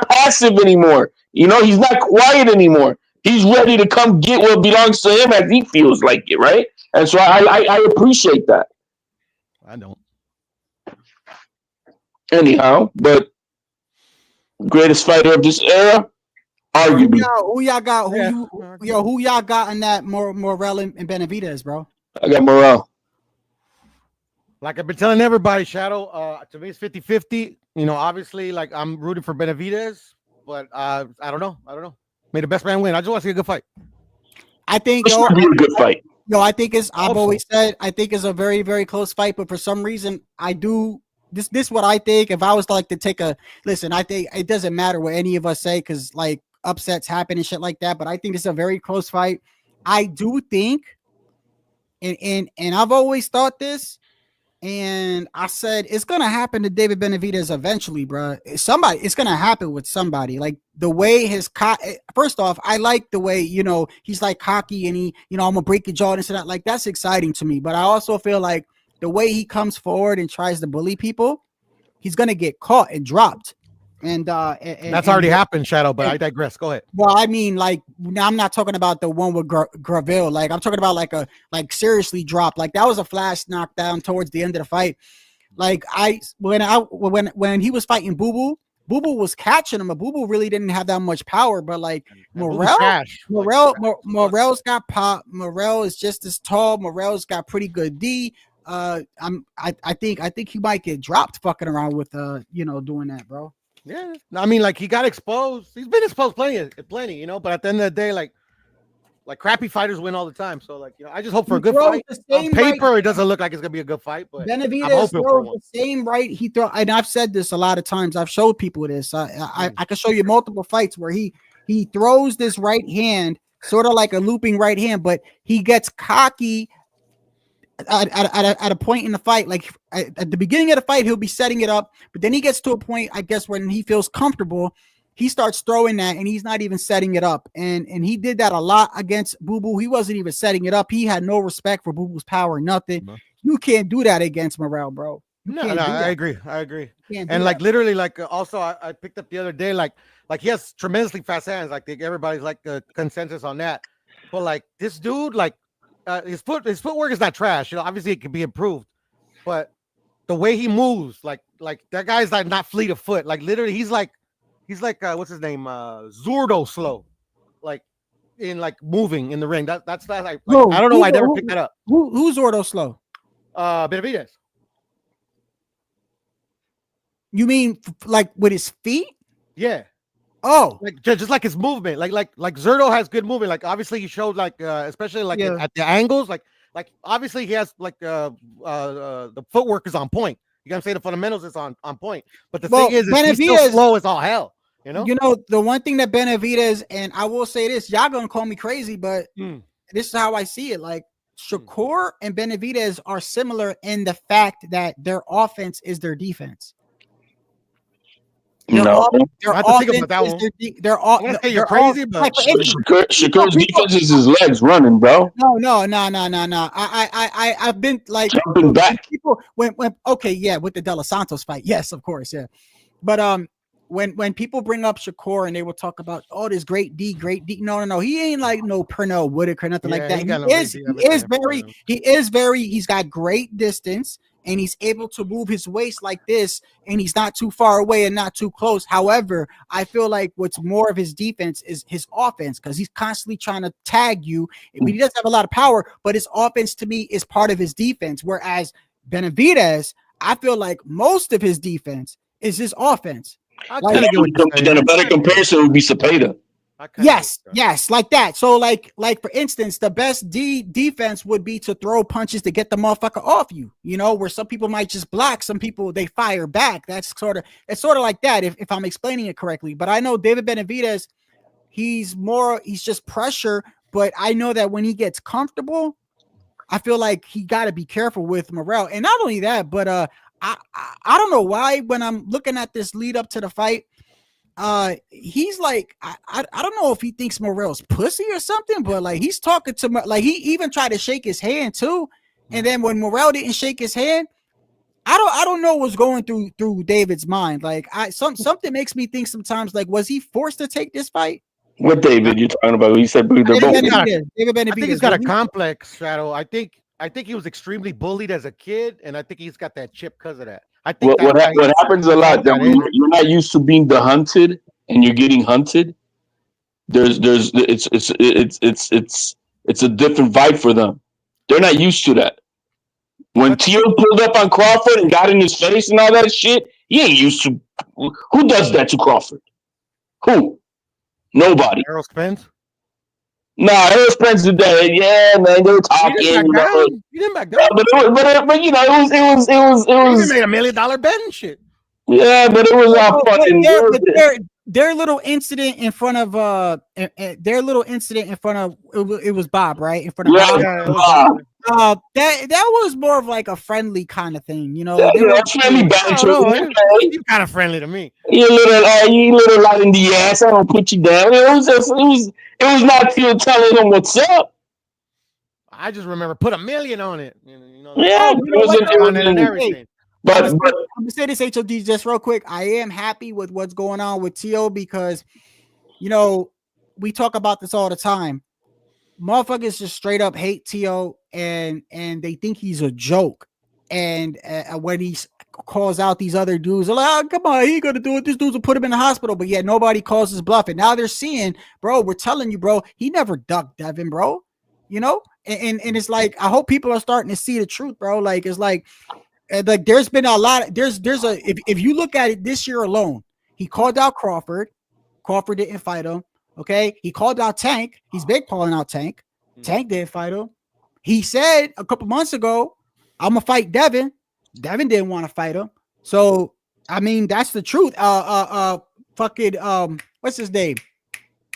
Speaker 7: passive anymore. He's not quiet anymore. He's ready to come get what belongs to him as he feels like it, right? And so I appreciate that.
Speaker 6: I don't.
Speaker 7: Anyhow, but greatest fighter of this era, arguably.
Speaker 3: Who y'all got? Who y'all got in that Morel and Benavidez, bro?
Speaker 7: I got Morel.
Speaker 6: Like I've been telling everybody, Shadow, to me it's 50-50. Obviously, like I'm rooting for Benavidez, but I don't know. May the best man win. I just want to see a good fight.
Speaker 3: I think
Speaker 7: This would be a good fight.
Speaker 3: I think I've always said I think it's a very, very close fight, but for some reason I do this is what I think. If I was like to take a listen, I think it doesn't matter what any of us say because like upsets happen and shit like that, but I think it's a very close fight. I do think and I've always thought this. And I said it's gonna happen to David Benavidez eventually, bro. It's gonna happen with somebody. Like the way first off, I like the way he's like cocky and he, I'm gonna break your jaw and so that. Like that's exciting to me. But I also feel like the way he comes forward and tries to bully people, he's gonna get caught and dropped. And
Speaker 6: that's already happened, Shadow. But I digress. Go ahead.
Speaker 3: Well, I mean, like I'm not talking about the one with Graville. Like I'm talking about like seriously dropped. Like that was a flash knockdown towards the end of the fight. Like when he was fighting Boo Boo was catching him. But Boo Boo really didn't have that much power. But like Morel's got pop. Morel is just as tall. Morel's got pretty good D. I think he might get dropped fucking around with doing that, bro.
Speaker 6: Yeah, I mean, like he got exposed. He's been exposed plenty, But at the end of the day, like crappy fighters win all the time. So, like I just hope for a good fight. On paper, it doesn't look like it's gonna be a good fight, but
Speaker 3: Benavidez throws the same right. He throw, and I've said this a lot of times. I've showed people this. I can show you multiple fights where he throws this right hand, sort of like a looping right hand, but he gets cocky. At a point in the fight, like at the beginning of the fight, he'll be setting it up, but then he gets to a point, I guess, when he feels comfortable, he starts throwing that, and he's not even setting it up. And he did that a lot against Boo Boo. He wasn't even setting it up. He had no respect for Boo Boo's power, nothing. No. You can't do that against Morel, bro.
Speaker 6: I agree. And like literally, like also, I picked up the other day, like he has tremendously fast hands. Like everybody's like consensus on that. But like this dude, like. His footwork is not trash. Obviously it can be improved, but the way he moves, like that guy's like not fleet of foot. Like literally, he's like what's his name? Zurdo slow, like in like moving in the ring. That's not like I don't know why I never picked that up.
Speaker 3: Who's Zurdo slow?
Speaker 6: Benavidez.
Speaker 3: You mean like with his feet?
Speaker 6: Yeah.
Speaker 3: Oh,
Speaker 6: like just like his movement, like Zurdo has good movement. Like obviously he showed like especially like at the angles, like obviously he has like the footwork is on point. You gotta say the fundamentals is on point. But the thing is he's still slow as all hell.
Speaker 3: The one thing that Benavidez, and I will say this, y'all gonna call me crazy, but this is how I see it. Like Shakur and Benavidez are similar in the fact that their offense is their defense. You're crazy, but
Speaker 7: Shakur's defense is his legs running, bro.
Speaker 3: No. I've been like
Speaker 7: jumping back.
Speaker 3: People when okay, yeah, with the De Los Santos fight, yes, of course, yeah. But when people bring up Shakur and they will talk about this great D, no, he ain't like no Pernell Whitaker, nothing like that. He's got great distance. And he's able to move his waist like this, and he's not too far away and not too close. However, I feel like what's more of his defense is his offense, because he's constantly trying to tag you. I mean, he doesn't have a lot of power, but his offense to me is part of his defense. Whereas Benavidez, I feel like most of his defense is his offense.
Speaker 7: Then a better comparison would be Cepeda.
Speaker 3: Yes, like that. So like for instance, the best defense would be to throw punches to get the motherfucker off you, where some people might just block, some people they fire back. It's sort of like that if I'm explaining it correctly. But I know David Benavidez, he's just pressure. But I know that when he gets comfortable, I feel like he got to be careful with Morrell. And not only that, but I don't know why when I'm looking at this lead up to the fight, he's like I don't know if he thinks Morrell's pussy or something, but like he's talking to like he even tried to shake his hand too, and then when Morrell didn't shake his hand, I don't know what's going through David's mind. Like something makes me think sometimes like was he forced to take this fight?
Speaker 7: What David you talking about? He said they're both.
Speaker 3: David
Speaker 6: I think he's got a complex, Shadow. I think he was extremely bullied as a kid, and I think he's got that chip because of that. I think
Speaker 7: what happens a lot that when you're not used to being the hunted and you're getting hunted. It's a different vibe for them. They're not used to that. When Tio pulled up on Crawford and got in his face and all that shit, he ain't used to. Who does that to Crawford? Who? Nobody.
Speaker 6: Errol Spence?
Speaker 7: Nah, Errol Spence did that. Yeah, man, they were talking.
Speaker 6: He didn't back down.
Speaker 7: But you know, it was.
Speaker 6: He made $1 million bet and shit.
Speaker 7: Yeah, but it was all fucking.
Speaker 3: Their little incident in front of it was Bob, right? In front of Bob. That was more of like a friendly kind of thing, you know.
Speaker 7: Friendly banter.
Speaker 6: You're kind of friendly to me.
Speaker 7: You little light in the ass. I don't put you down. It was not you telling him what's up.
Speaker 6: I just remember put $1 million on it. You know,
Speaker 7: yeah, it wasn't
Speaker 6: and everything.
Speaker 7: But
Speaker 3: I'm gonna say this, HOD, just real quick. I am happy with what's going on with Tio because, you know, we talk about this all the time. Motherfuckers just straight up hate Tio and they think he's a joke. And when he calls out these other dudes, they're like, oh, come on, he ain't gonna do it. This dude's will put him in the hospital, but yet nobody calls his bluff. And now they're seeing, bro, we're telling you, bro, he never ducked Devin, bro. You know, and it's like I hope people are starting to see the truth, bro. Like it's like there's been a lot. If you look at it this year alone, he called out Crawford. Crawford didn't fight him. Okay, he called out Tank. He's been calling out Tank. Tank didn't fight him. He said a couple months ago, "I'm gonna fight Devin." Devin didn't want to fight him. So I mean, that's the truth. What's his name?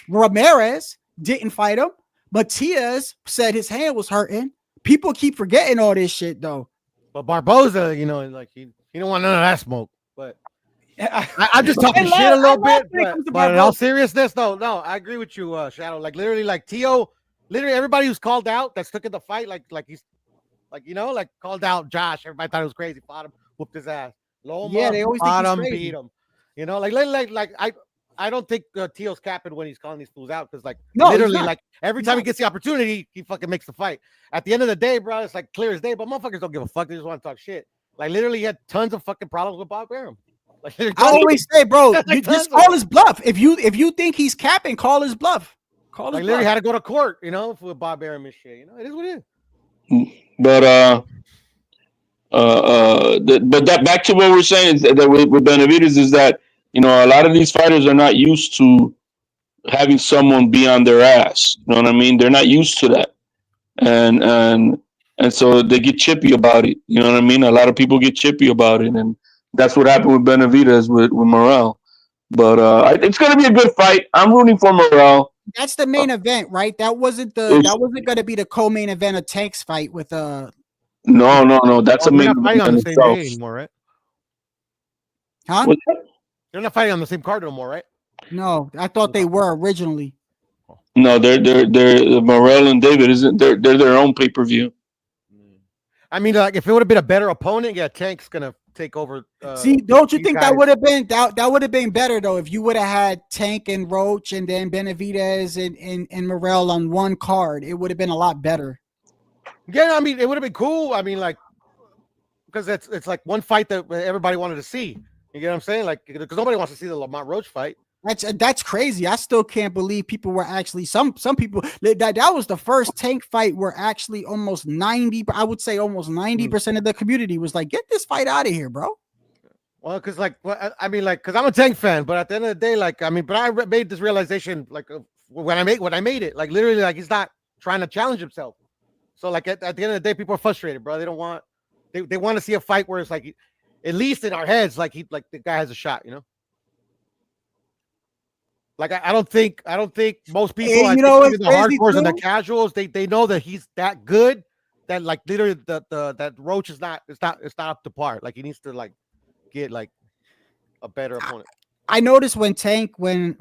Speaker 3: Ramirez didn't fight him. Matias said his hand was hurting. People keep forgetting all this shit though.
Speaker 6: But Barboza, you know, like he don't want none of that smoke. But I'm just talking shit a little bit. But in all seriousness, no, I agree with you, Shadow. Like literally, like Tio, literally everybody who's called out that's took in the fight, like he's like, you know, like called out Josh. Everybody thought it was crazy. Fought him, whooped his ass. Loma,
Speaker 3: they always
Speaker 6: fought
Speaker 3: think
Speaker 6: him, beat him. You know, like I don't think Tio's capping when he's calling these fools out because, like, literally, like every time he gets the opportunity, he fucking makes the fight. At the end of the day, bro, it's like clear as day. But motherfuckers don't give a fuck. They just want to talk shit. Like, literally, he had tons of fucking problems with Bob Arum. Like, I
Speaker 3: always say, bro, you just call his bluff. If you think he's capping, call his bluff. Call his bluff.
Speaker 6: Literally had to go to court, you know, for Bob Arum and shit. You know, it is what it is.
Speaker 7: But but that back to what we're saying is that with Benavidez is that, you know, a lot of these fighters are not used to having someone be on their ass. You know what I mean? They're not used to that, and so they get chippy about it. You know what I mean? A lot of people get chippy about it, and that's what happened with Benavidez with Morrell. But it's gonna be a good fight. I'm rooting for Morrell.
Speaker 3: That's the main event, right? That wasn't going to be the co-main event of Tank's fight with
Speaker 7: No. That's a main event
Speaker 6: on the same day anymore, right?
Speaker 3: Huh?
Speaker 6: They're not fighting on the same card no more, right?
Speaker 3: No, I thought they were originally.
Speaker 7: No, they're Morrell and David isn't. They're their own pay-per-view.
Speaker 6: I mean, like if it would have been a better opponent, yeah, Tank's gonna take over.
Speaker 3: See, don't you think that would have been that would have been better though if you would have had Tank and Roach and then Benavidez and Morrell on one card? It would have been a lot better.
Speaker 6: Yeah, I mean, it would have been cool. I mean, like because it's like one fight that everybody wanted to see. You get what I'm saying? Like, because nobody wants to see the Lamont Roach fight.
Speaker 3: That's crazy. I still can't believe people were actually some people that was the first Tank fight where actually almost 90% of the community was like, get this fight out of here, bro.
Speaker 6: Well, because because I'm a Tank fan, but at the end of the day, like, I mean, but I made this realization like when I made it, like literally, like he's not trying to challenge himself. So like at the end of the day, people are frustrated, bro. They don't want they want to see a fight where it's like at least in our heads, like the guy has a shot, you know. Like I don't think most people,
Speaker 3: Hey,
Speaker 6: I
Speaker 3: you
Speaker 6: think
Speaker 3: know
Speaker 6: even
Speaker 3: what's
Speaker 6: the
Speaker 3: crazy
Speaker 6: hardcores and the
Speaker 3: too?
Speaker 6: casuals, they know that he's that good that like literally that Roach is not it's not up to par. Like he needs to like get like a better opponent.
Speaker 3: I noticed when Tank when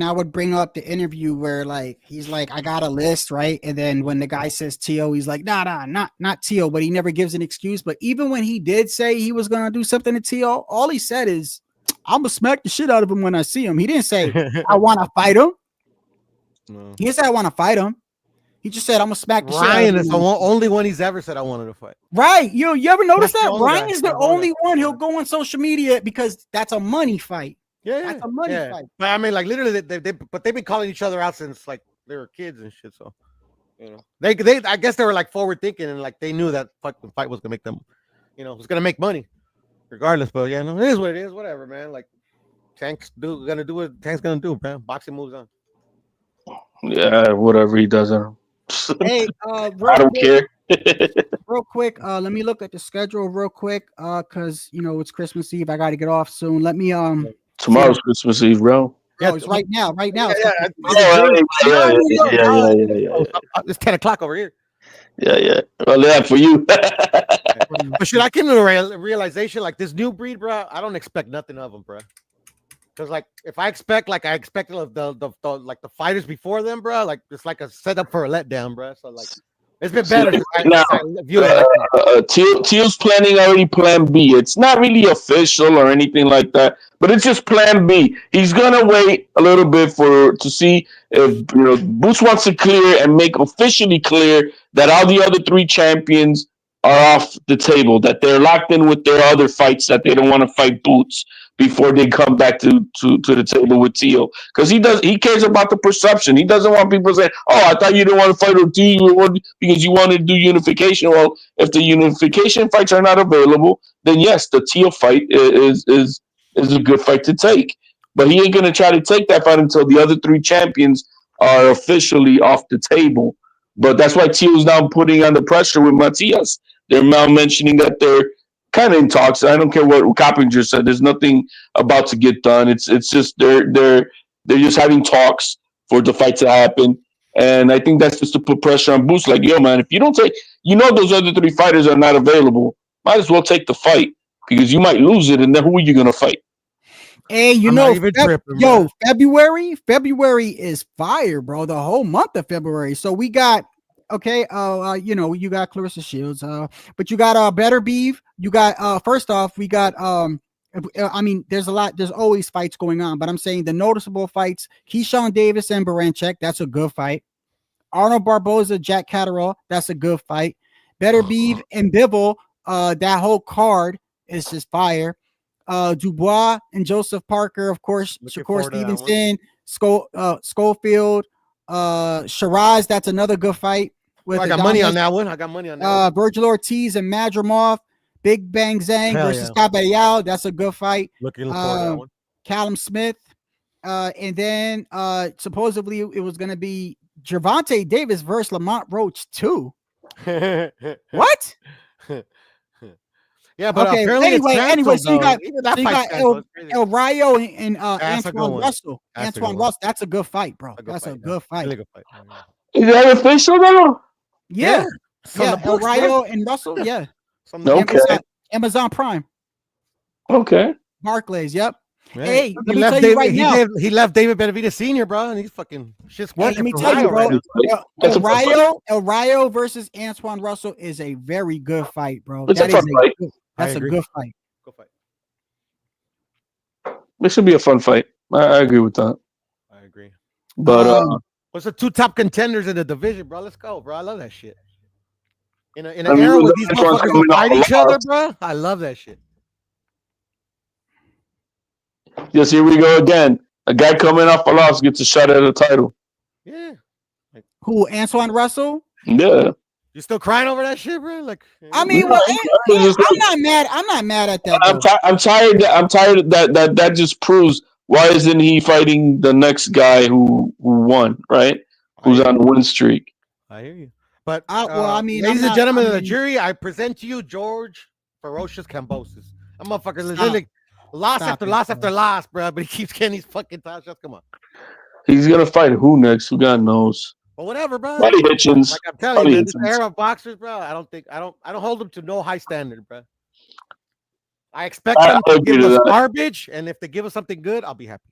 Speaker 3: I would bring up the interview where like he's like I got a list, right? And then when the guy says Tio, he's like nah, not Tio, but he never gives an excuse. But even when he did say he was gonna do something to Tio, all he said is I'm gonna smack the shit out of him when I see him. He didn't say I want to fight him.
Speaker 6: No.
Speaker 3: He didn't say I want to fight him. He just said I'm gonna smack the shit out of
Speaker 6: Ryan
Speaker 3: him.
Speaker 6: is the only one he's ever said I wanted to fight.
Speaker 3: Right. You ever notice
Speaker 6: That's the
Speaker 3: that?
Speaker 6: only
Speaker 3: Ryan
Speaker 6: guy.
Speaker 3: is the
Speaker 6: That's the only
Speaker 3: only
Speaker 6: guy.
Speaker 3: one he'll go on social media because that's a money fight.
Speaker 6: Yeah,
Speaker 3: That's a money fight.
Speaker 6: But I mean, like literally, but they've been calling each other out since like they were kids and shit. So you know, they I guess they were like forward thinking and like they knew that fucking fight was gonna make them, you know, was gonna make money, regardless. But yeah, no, it is what it is. Whatever, man. Like Tank's gonna do what Tank's gonna do, man. Boxing moves on.
Speaker 7: Yeah, whatever he does.
Speaker 3: Hey,
Speaker 7: I don't care.
Speaker 3: real quick, let me look at the schedule real quick, cause you know it's Christmas Eve. I got to get off soon. Let me
Speaker 7: Tomorrow's Christmas Eve, bro.
Speaker 3: Oh, it's right now. Right now.
Speaker 6: It's 10 o'clock over here.
Speaker 7: Yeah. Well, yeah, for you.
Speaker 6: But should I came to a realization like this new breed, bro? I don't expect nothing of them, bro. Because like if I expect like I expected the fighters before them, bro, like it's like a setup for a letdown, bro. So like it's been better.
Speaker 7: Teal's planning already plan B. It's not really official or anything like that, but it's just plan B. He's gonna wait a little bit to see if Boots wants to clear and make officially clear that all the other three champions are off the table, that they're locked in with their other fights, that they don't want to fight Boots before they come back to the table with Teal, because he cares about the perception. He doesn't want people saying, "Oh, I thought you didn't want to fight with Teal because you wanted to do unification." Well, if the unification fights are not available, then yes, the Teal fight is a good fight to take. But he ain't gonna try to take that fight until the other three champions are officially off the table. But that's why Teal's now putting on the pressure with Matias. They're now mentioning that they're kind of in talks. I don't care what Coppinger said. There's nothing about to get done. It's just they're just having talks for the fight to happen. And I think that's just to put pressure on Boots. Like, yo, man, if you don't take, those other three fighters are not available, might as well take the fight because you might lose it. And then who are you going to fight?
Speaker 3: Hey, February is fire, bro. The whole month of February. So we got, okay, you got Clarissa Shields, but you got Better Beef. You got first off, we got I mean, there's always fights going on, but I'm saying the noticeable fights: Keyshawn Davis and Baranchek, that's a good fight. Arnold Barboza, Jack Catterall, that's a good fight. Better Beef and Bivol, that whole card is just fire. Dubois and Joseph Parker, of course, Shakur Stevenson, Schofield, Shiraz, that's another good fight.
Speaker 6: I got money on that one.
Speaker 3: Virgil Ortiz and Madrimov, Big Bang Zhang versus Caballero, that's a good fight.
Speaker 6: Looking for that one.
Speaker 3: Callum Smith, and then supposedly it was going to be Gervonta Davis versus Lamont Roach too. What?
Speaker 6: Yeah, but
Speaker 3: okay. Anyway, so you got El Rayo and Antoine Russell. Antoine Russell, that's a good fight, bro. That's a good fight.
Speaker 7: Is that official though?
Speaker 3: Yeah. El Rayo and Russell. Yeah.
Speaker 7: Okay.
Speaker 3: Amazon Prime.
Speaker 7: Okay.
Speaker 3: Barclays. Yep.
Speaker 6: Yeah.
Speaker 3: Hey, let me tell you right now.
Speaker 6: He left David Benavidez Sr., bro, and he's fucking shit's working.
Speaker 3: Let me tell you, bro. El Rayo versus Antoine Russell is a very good fight, bro.
Speaker 7: That's a good
Speaker 3: fight.
Speaker 6: Good fight.
Speaker 7: This should be a fun fight. I agree with that.
Speaker 6: I agree.
Speaker 7: But
Speaker 6: what's the two top contenders in the division, bro? Let's go, bro. I love that shit. In an era where these motherfuckers fight each other, bro. I love that shit.
Speaker 7: Yes, here we go again. A guy coming off a loss gets a shot at a title.
Speaker 6: Yeah.
Speaker 3: Who? Antoine Russell?
Speaker 7: Yeah.
Speaker 6: You still crying over that shit, bro? Like,
Speaker 3: I mean, well, I'm not mad. I'm not mad at that.
Speaker 7: I'm tired. That just proves why isn't he fighting the next guy who won, right? Who's on a win streak?
Speaker 6: I hear you. But
Speaker 3: I mean,
Speaker 6: ladies and gentlemen of the jury, I present to you George Ferocious Cambosis. That motherfucker literally Loss
Speaker 3: Stop
Speaker 6: after
Speaker 3: it,
Speaker 6: loss
Speaker 3: bro.
Speaker 6: after loss, bro. But he keeps getting these fucking title shots. Come on.
Speaker 7: He's gonna fight who next? Who God knows?
Speaker 6: But whatever, bro.
Speaker 7: Probably Hitchens.
Speaker 6: Like I'm telling
Speaker 7: Probably
Speaker 6: you, man, this
Speaker 7: Hitchens.
Speaker 6: era of boxers, bro. I don't hold them to no high standard, bro. I expect them to give us garbage, and if they give us something good, I'll be happy.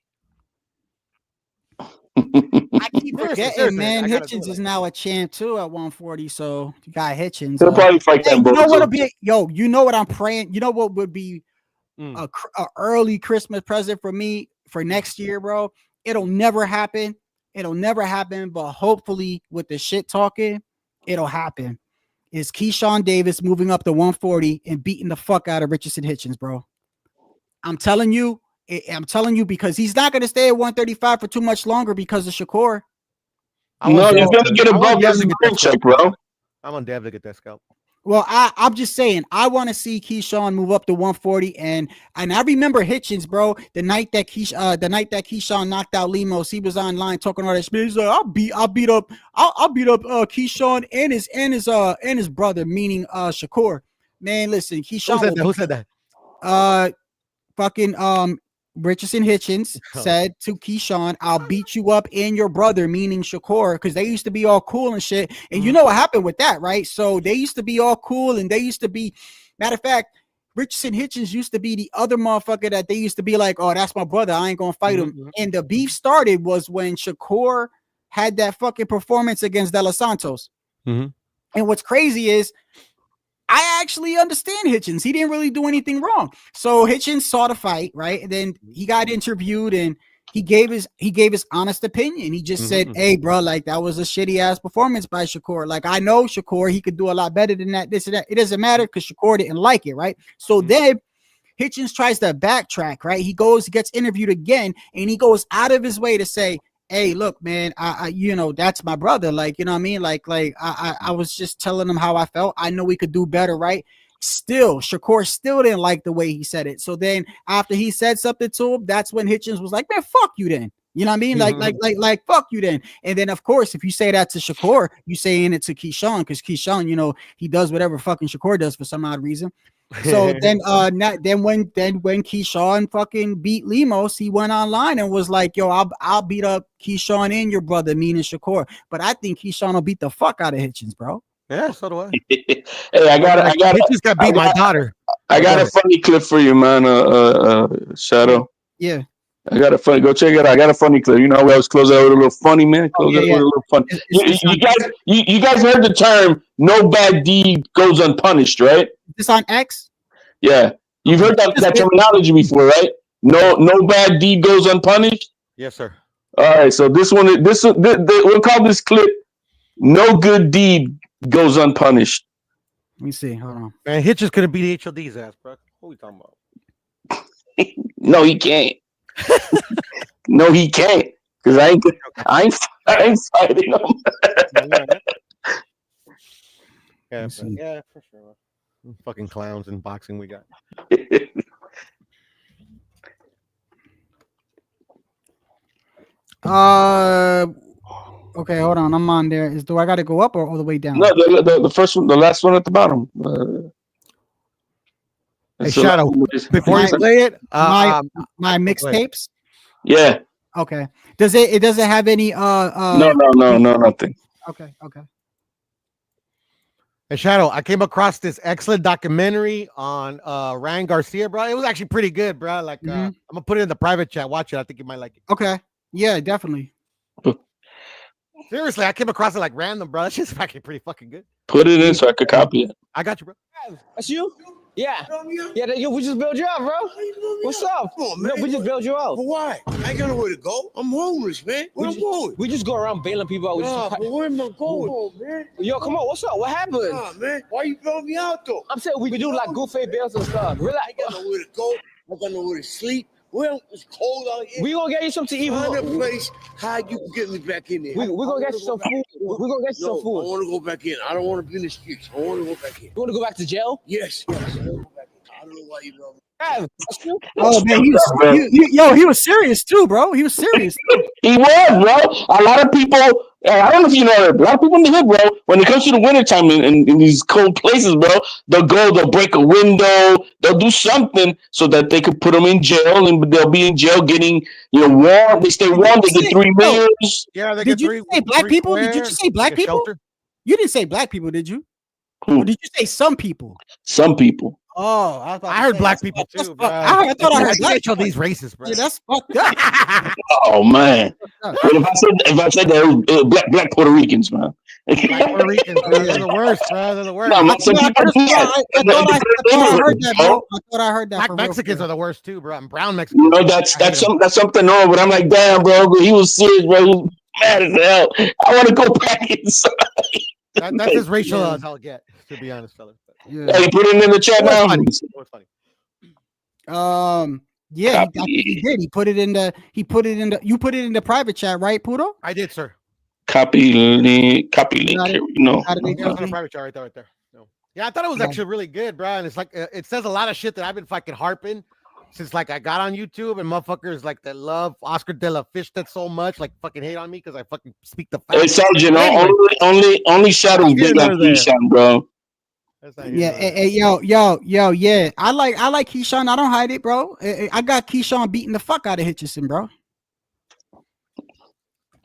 Speaker 3: I keep forgetting,
Speaker 6: seriously,
Speaker 3: man.
Speaker 6: I gotta do
Speaker 3: Hitchens
Speaker 6: it
Speaker 3: is
Speaker 6: like
Speaker 3: now a champ too at 140. So you got Hitchens.
Speaker 7: He'll probably fight
Speaker 3: Hey,
Speaker 7: that
Speaker 3: you know
Speaker 7: Bozo.
Speaker 3: what'll be? Yo, you know what I'm praying? You know what would be
Speaker 6: Mm.
Speaker 3: a early Christmas present for me for next year, bro? It'll never happen. It'll never happen. But hopefully, with the shit talking, it'll happen. Is Keyshawn Davis moving up to 140 and beating the fuck out of Richardson Hitchens, bro? I'm telling you. I'm telling you because he's not going to stay at 135 for too much longer because of Shakur.
Speaker 7: No, he's gonna get above this gold check, bro.
Speaker 6: I'm on Dev to get that scalp.
Speaker 3: Well, I'm just saying, I want to see Keyshawn move up to 140, and I remember Hitchens, bro. The night that Keyshawn knocked out Lemos, he was online talking all that shit. He's like, I'll beat up Keyshawn and his brother, meaning Shakur. Man, listen, Keyshawn.
Speaker 6: Who said that?
Speaker 3: Fucking Richardson Hitchens said to Keyshawn, I'll beat you up and your brother, meaning Shakur, because they used to be all cool and shit. And you know what happened with that, right? So they used to be all cool and they used to be, matter of fact, Richardson Hitchens used to be the other motherfucker that they used to be like, oh, that's my brother. I ain't going to fight him. And the beef started was when Shakur had that fucking performance against De Los Santos. And what's crazy is, I actually understand Hitchens. He didn't really do anything wrong. So Hitchens saw the fight, right? And then he got interviewed and he gave his honest opinion. He just said, hey, bro, like that was a shitty ass performance by Shakur. Like I know Shakur, he could do a lot better than that, this and that. It doesn't matter because Shakur didn't like it, right? So then Hitchens tries to backtrack, right? He gets interviewed again and he goes out of his way to say, hey, look, man, I that's my brother. Like, you know what I mean? Like I was just telling him how I felt. I know we could do better, right? Still, Shakur still didn't like the way he said it. So then after he said something to him, that's when Hitchens was like, man, fuck you then. You know what I mean? Like, fuck you then. And then, of course, if you say that to Shakur, you saying it to Keyshawn, because Keyshawn, he does whatever fucking Shakur does for some odd reason. So then when Keyshawn fucking beat Lemos, he went online and was like, yo, I'll beat up Keyshawn and your brother, meaning Shakur. But I think Keyshawn will beat the fuck out of Hitchens, bro.
Speaker 6: Yeah, so do I.
Speaker 7: Hey, I got
Speaker 6: Hitchens got beat my daughter.
Speaker 7: I got a funny clip for you, man. Shadow.
Speaker 3: Yeah.
Speaker 7: I got a funny. Go check it out. I got a funny clip. You know, we always close out with a little funny, man. Close out with a little funny. You guys heard the term "no bad deed goes unpunished," right?
Speaker 3: This on X?
Speaker 7: Yeah, you've heard that terminology before, right? No bad deed goes unpunished.
Speaker 6: Yes, sir.
Speaker 7: All right, so we'll call this clip "No good deed goes unpunished."
Speaker 3: Let me see. Hold on.
Speaker 6: Man, Hitchens couldn't beat HLD's ass, bro. What are we talking about?
Speaker 7: No, he can't. No, he can't. Because I ain't fighting him.
Speaker 6: Yeah, for sure. Fucking clowns in boxing we got.
Speaker 3: Okay, hold on. I'm on there. Do I got to go up or all the way down?
Speaker 7: No, the first one, the last one at the bottom.
Speaker 6: Hey, Shadow, before you play it,
Speaker 3: my mixtapes.
Speaker 7: Yeah.
Speaker 3: Okay. Does it doesn't have any
Speaker 7: No, nothing.
Speaker 3: Okay.
Speaker 6: Hey, Shadow, I came across this excellent documentary on Ryan Garcia, bro. It was actually pretty good, bro. Like I'm gonna put it in the private chat. Watch it. I think you might like it.
Speaker 3: Okay. Yeah, definitely.
Speaker 6: Seriously, I came across it like random, bro. That's just actually pretty fucking good.
Speaker 7: Put it in so I could copy it.
Speaker 6: I got you, bro.
Speaker 9: That's you? Yeah. Yeah, we just built you up, bro. What's up? Come on, man. No, we just built you up.
Speaker 11: But why? I ain't got nowhere to go. I'm homeless, man. Where I'm going?
Speaker 9: We just go around bailing people out.
Speaker 11: But where am I going? Come on, man.
Speaker 9: Yo, come on. What's up? What happened?
Speaker 11: Nah, man. Why you bailing me out, though?
Speaker 9: I'm saying we do like good faith bails and stuff. Relax.
Speaker 11: I ain't got nowhere to go. I got nowhere to sleep. Well, it's cold out here.
Speaker 9: We gonna get you something to eat.
Speaker 11: Find a place how you can get me back in there.
Speaker 9: We gonna get you some food. We gonna get you some food.
Speaker 11: I want to go back in. I don't want to be in the streets. I want to go back in.
Speaker 9: You want to go back to jail?
Speaker 11: Yes. I want to go back in. I don't know why you love me.
Speaker 3: Oh man, he was serious too, bro. He was serious.
Speaker 7: He was, bro. A lot of people, I don't know if you know, a lot of people in the hood, bro, when it comes to the wintertime in these cold places, bro, they'll break a window, They'll do something so that they could put them in jail, and they'll be in jail getting, warm. They stay warm. They get 3 meals.
Speaker 6: Yeah, they
Speaker 3: Did
Speaker 6: get
Speaker 3: you
Speaker 6: three.
Speaker 3: say black
Speaker 6: three
Speaker 3: people?
Speaker 6: square,
Speaker 3: Did you just say black
Speaker 6: like a
Speaker 3: people?
Speaker 6: shelter.
Speaker 3: You didn't say black people, did you?
Speaker 7: Who?
Speaker 3: Or did you say some people?
Speaker 7: Some people.
Speaker 3: Oh,
Speaker 6: I heard black people too, bro.
Speaker 3: I thought I heard black
Speaker 6: people. These racist, bro.
Speaker 3: Yeah, that's fucked up.
Speaker 7: Oh man! But if I said that, it was black Puerto Ricans, man.
Speaker 6: Black Puerto Ricans, bro. They're the worst, bro. They're the worst.
Speaker 7: No, man, some people
Speaker 3: I thought I heard that, bro. I thought I heard that.
Speaker 6: Black
Speaker 3: for
Speaker 6: Mexicans
Speaker 3: real.
Speaker 6: are the worst too, bro. And brown Mexicans.
Speaker 7: That's something wrong. But I'm like, damn, bro. He was serious, bro. He was mad as hell. I want to go back inside.
Speaker 6: That's as racial as I'll get, to be honest, fellas.
Speaker 3: Yeah.
Speaker 7: Hey, put it in the chat now.
Speaker 6: Funny.
Speaker 3: Yeah, he did. He put it in the. You put it in the private chat, right, Pudo?
Speaker 6: I did, sir.
Speaker 7: Copy link.
Speaker 6: Yeah, on the private chat right there. No. Yeah, I thought it was actually really good, bro. And it's like it says a lot of shit that I've been fucking harping since like I got on YouTube, and motherfuckers like that love Oscar De La Fishta so much, like fucking hate on me because I fucking speak the facts.
Speaker 7: Hey, Sergeant, only Shadow's big on Keyshawn, bro.
Speaker 3: Yeah, yo, yeah. I like Keyshawn. I don't hide it, bro. I got Keyshawn beating the fuck out of Hitchison, bro.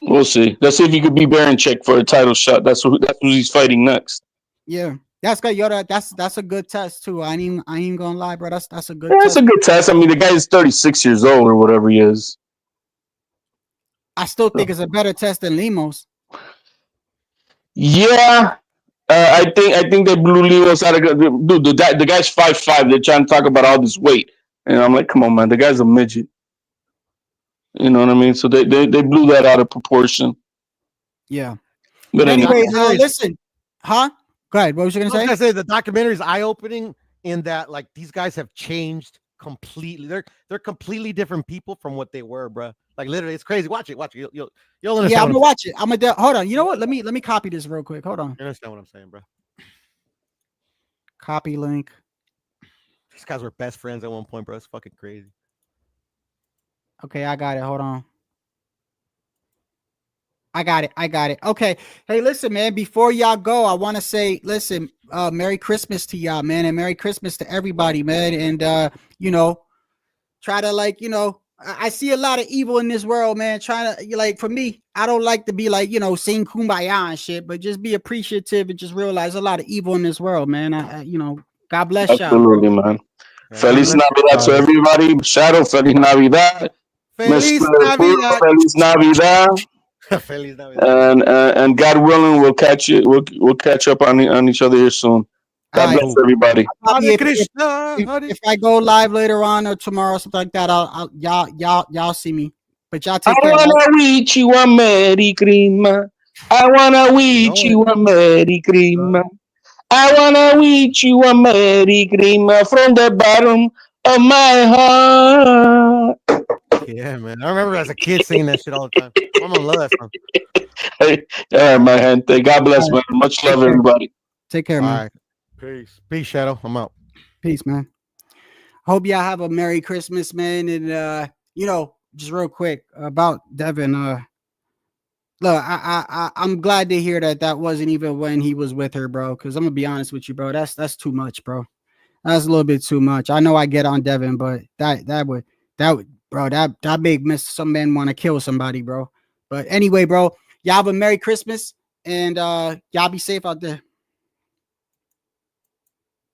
Speaker 7: We'll see. Let's see if he could be Baranchek for a title shot. That's who he's fighting next.
Speaker 3: Yeah, that's good. Yo, that's a good test too. I ain't gonna lie, bro. That's a good.
Speaker 7: That's a good test. I mean, the guy is 36 years old or whatever he is.
Speaker 3: I still think it's a better test than Lemos.
Speaker 7: Yeah. I think they blew Lemos out of dude. The guy's 5'5". They're trying to talk about all this weight, and I'm like, come on, man. The guy's a midget. You know what I mean? So they blew that out of proportion.
Speaker 3: Yeah.
Speaker 7: But
Speaker 3: anyway, listen, huh? Go ahead. What was you gonna say?
Speaker 6: I was gonna say the documentary is eye-opening in that like these guys have changed completely. They're completely different people from what they were, bro. Like literally, it's crazy. Watch it. You'll understand.
Speaker 3: Yeah, I'm gonna watch it. Hold on. You know what? Let me copy this real quick. Hold on.
Speaker 6: You understand what I'm saying, bro?
Speaker 3: Copy link.
Speaker 6: These guys were best friends at one point, bro. It's fucking crazy.
Speaker 3: Okay, I got it. Hold on. I got it. Okay. Hey, listen, man, before y'all go, I want to say, listen, Merry Christmas to y'all, man, and Merry Christmas to everybody, man. And try to I see a lot of evil in this world, man. Trying to for me, I don't like to be sing kumbaya and shit, but just be appreciative and just realize a lot of evil in this world, man. God bless y'all.
Speaker 7: Absolutely, man. Feliz Navidad to everybody. Shadow, Feliz Navidad.
Speaker 6: Feliz Navidad.
Speaker 7: Feliz Navidad.
Speaker 6: Feliz Navidad.
Speaker 7: And God willing, we'll catch it. We'll catch up on each other here soon. God bless everybody.
Speaker 3: If I go live later on or tomorrow, something like that, I'll y'all see me. But y'all take care.
Speaker 7: I wanna wish you a Merry Christmas. I wanna wish you a Merry Christmas. I wanna wish you a Merry Christmas from the bottom of my heart.
Speaker 6: Yeah, man. I remember as a kid singing that shit all the time. I'm gonna love that song.
Speaker 7: Hey, my hand. God bless, man. Much love, everybody.
Speaker 3: Take care, man.
Speaker 6: All right. Peace, Shadow. I'm out.
Speaker 3: Peace, man. Hope y'all have a Merry Christmas, man. And just real quick about Devin. Look, I'm glad to hear that wasn't even when he was with her, bro. Because I'm gonna be honest with you, bro. That's too much, bro. That's a little bit too much. I know I get on Devin, but that would, bro, that make some men want to kill somebody, bro. But anyway, bro, y'all have a Merry Christmas and y'all be safe out there.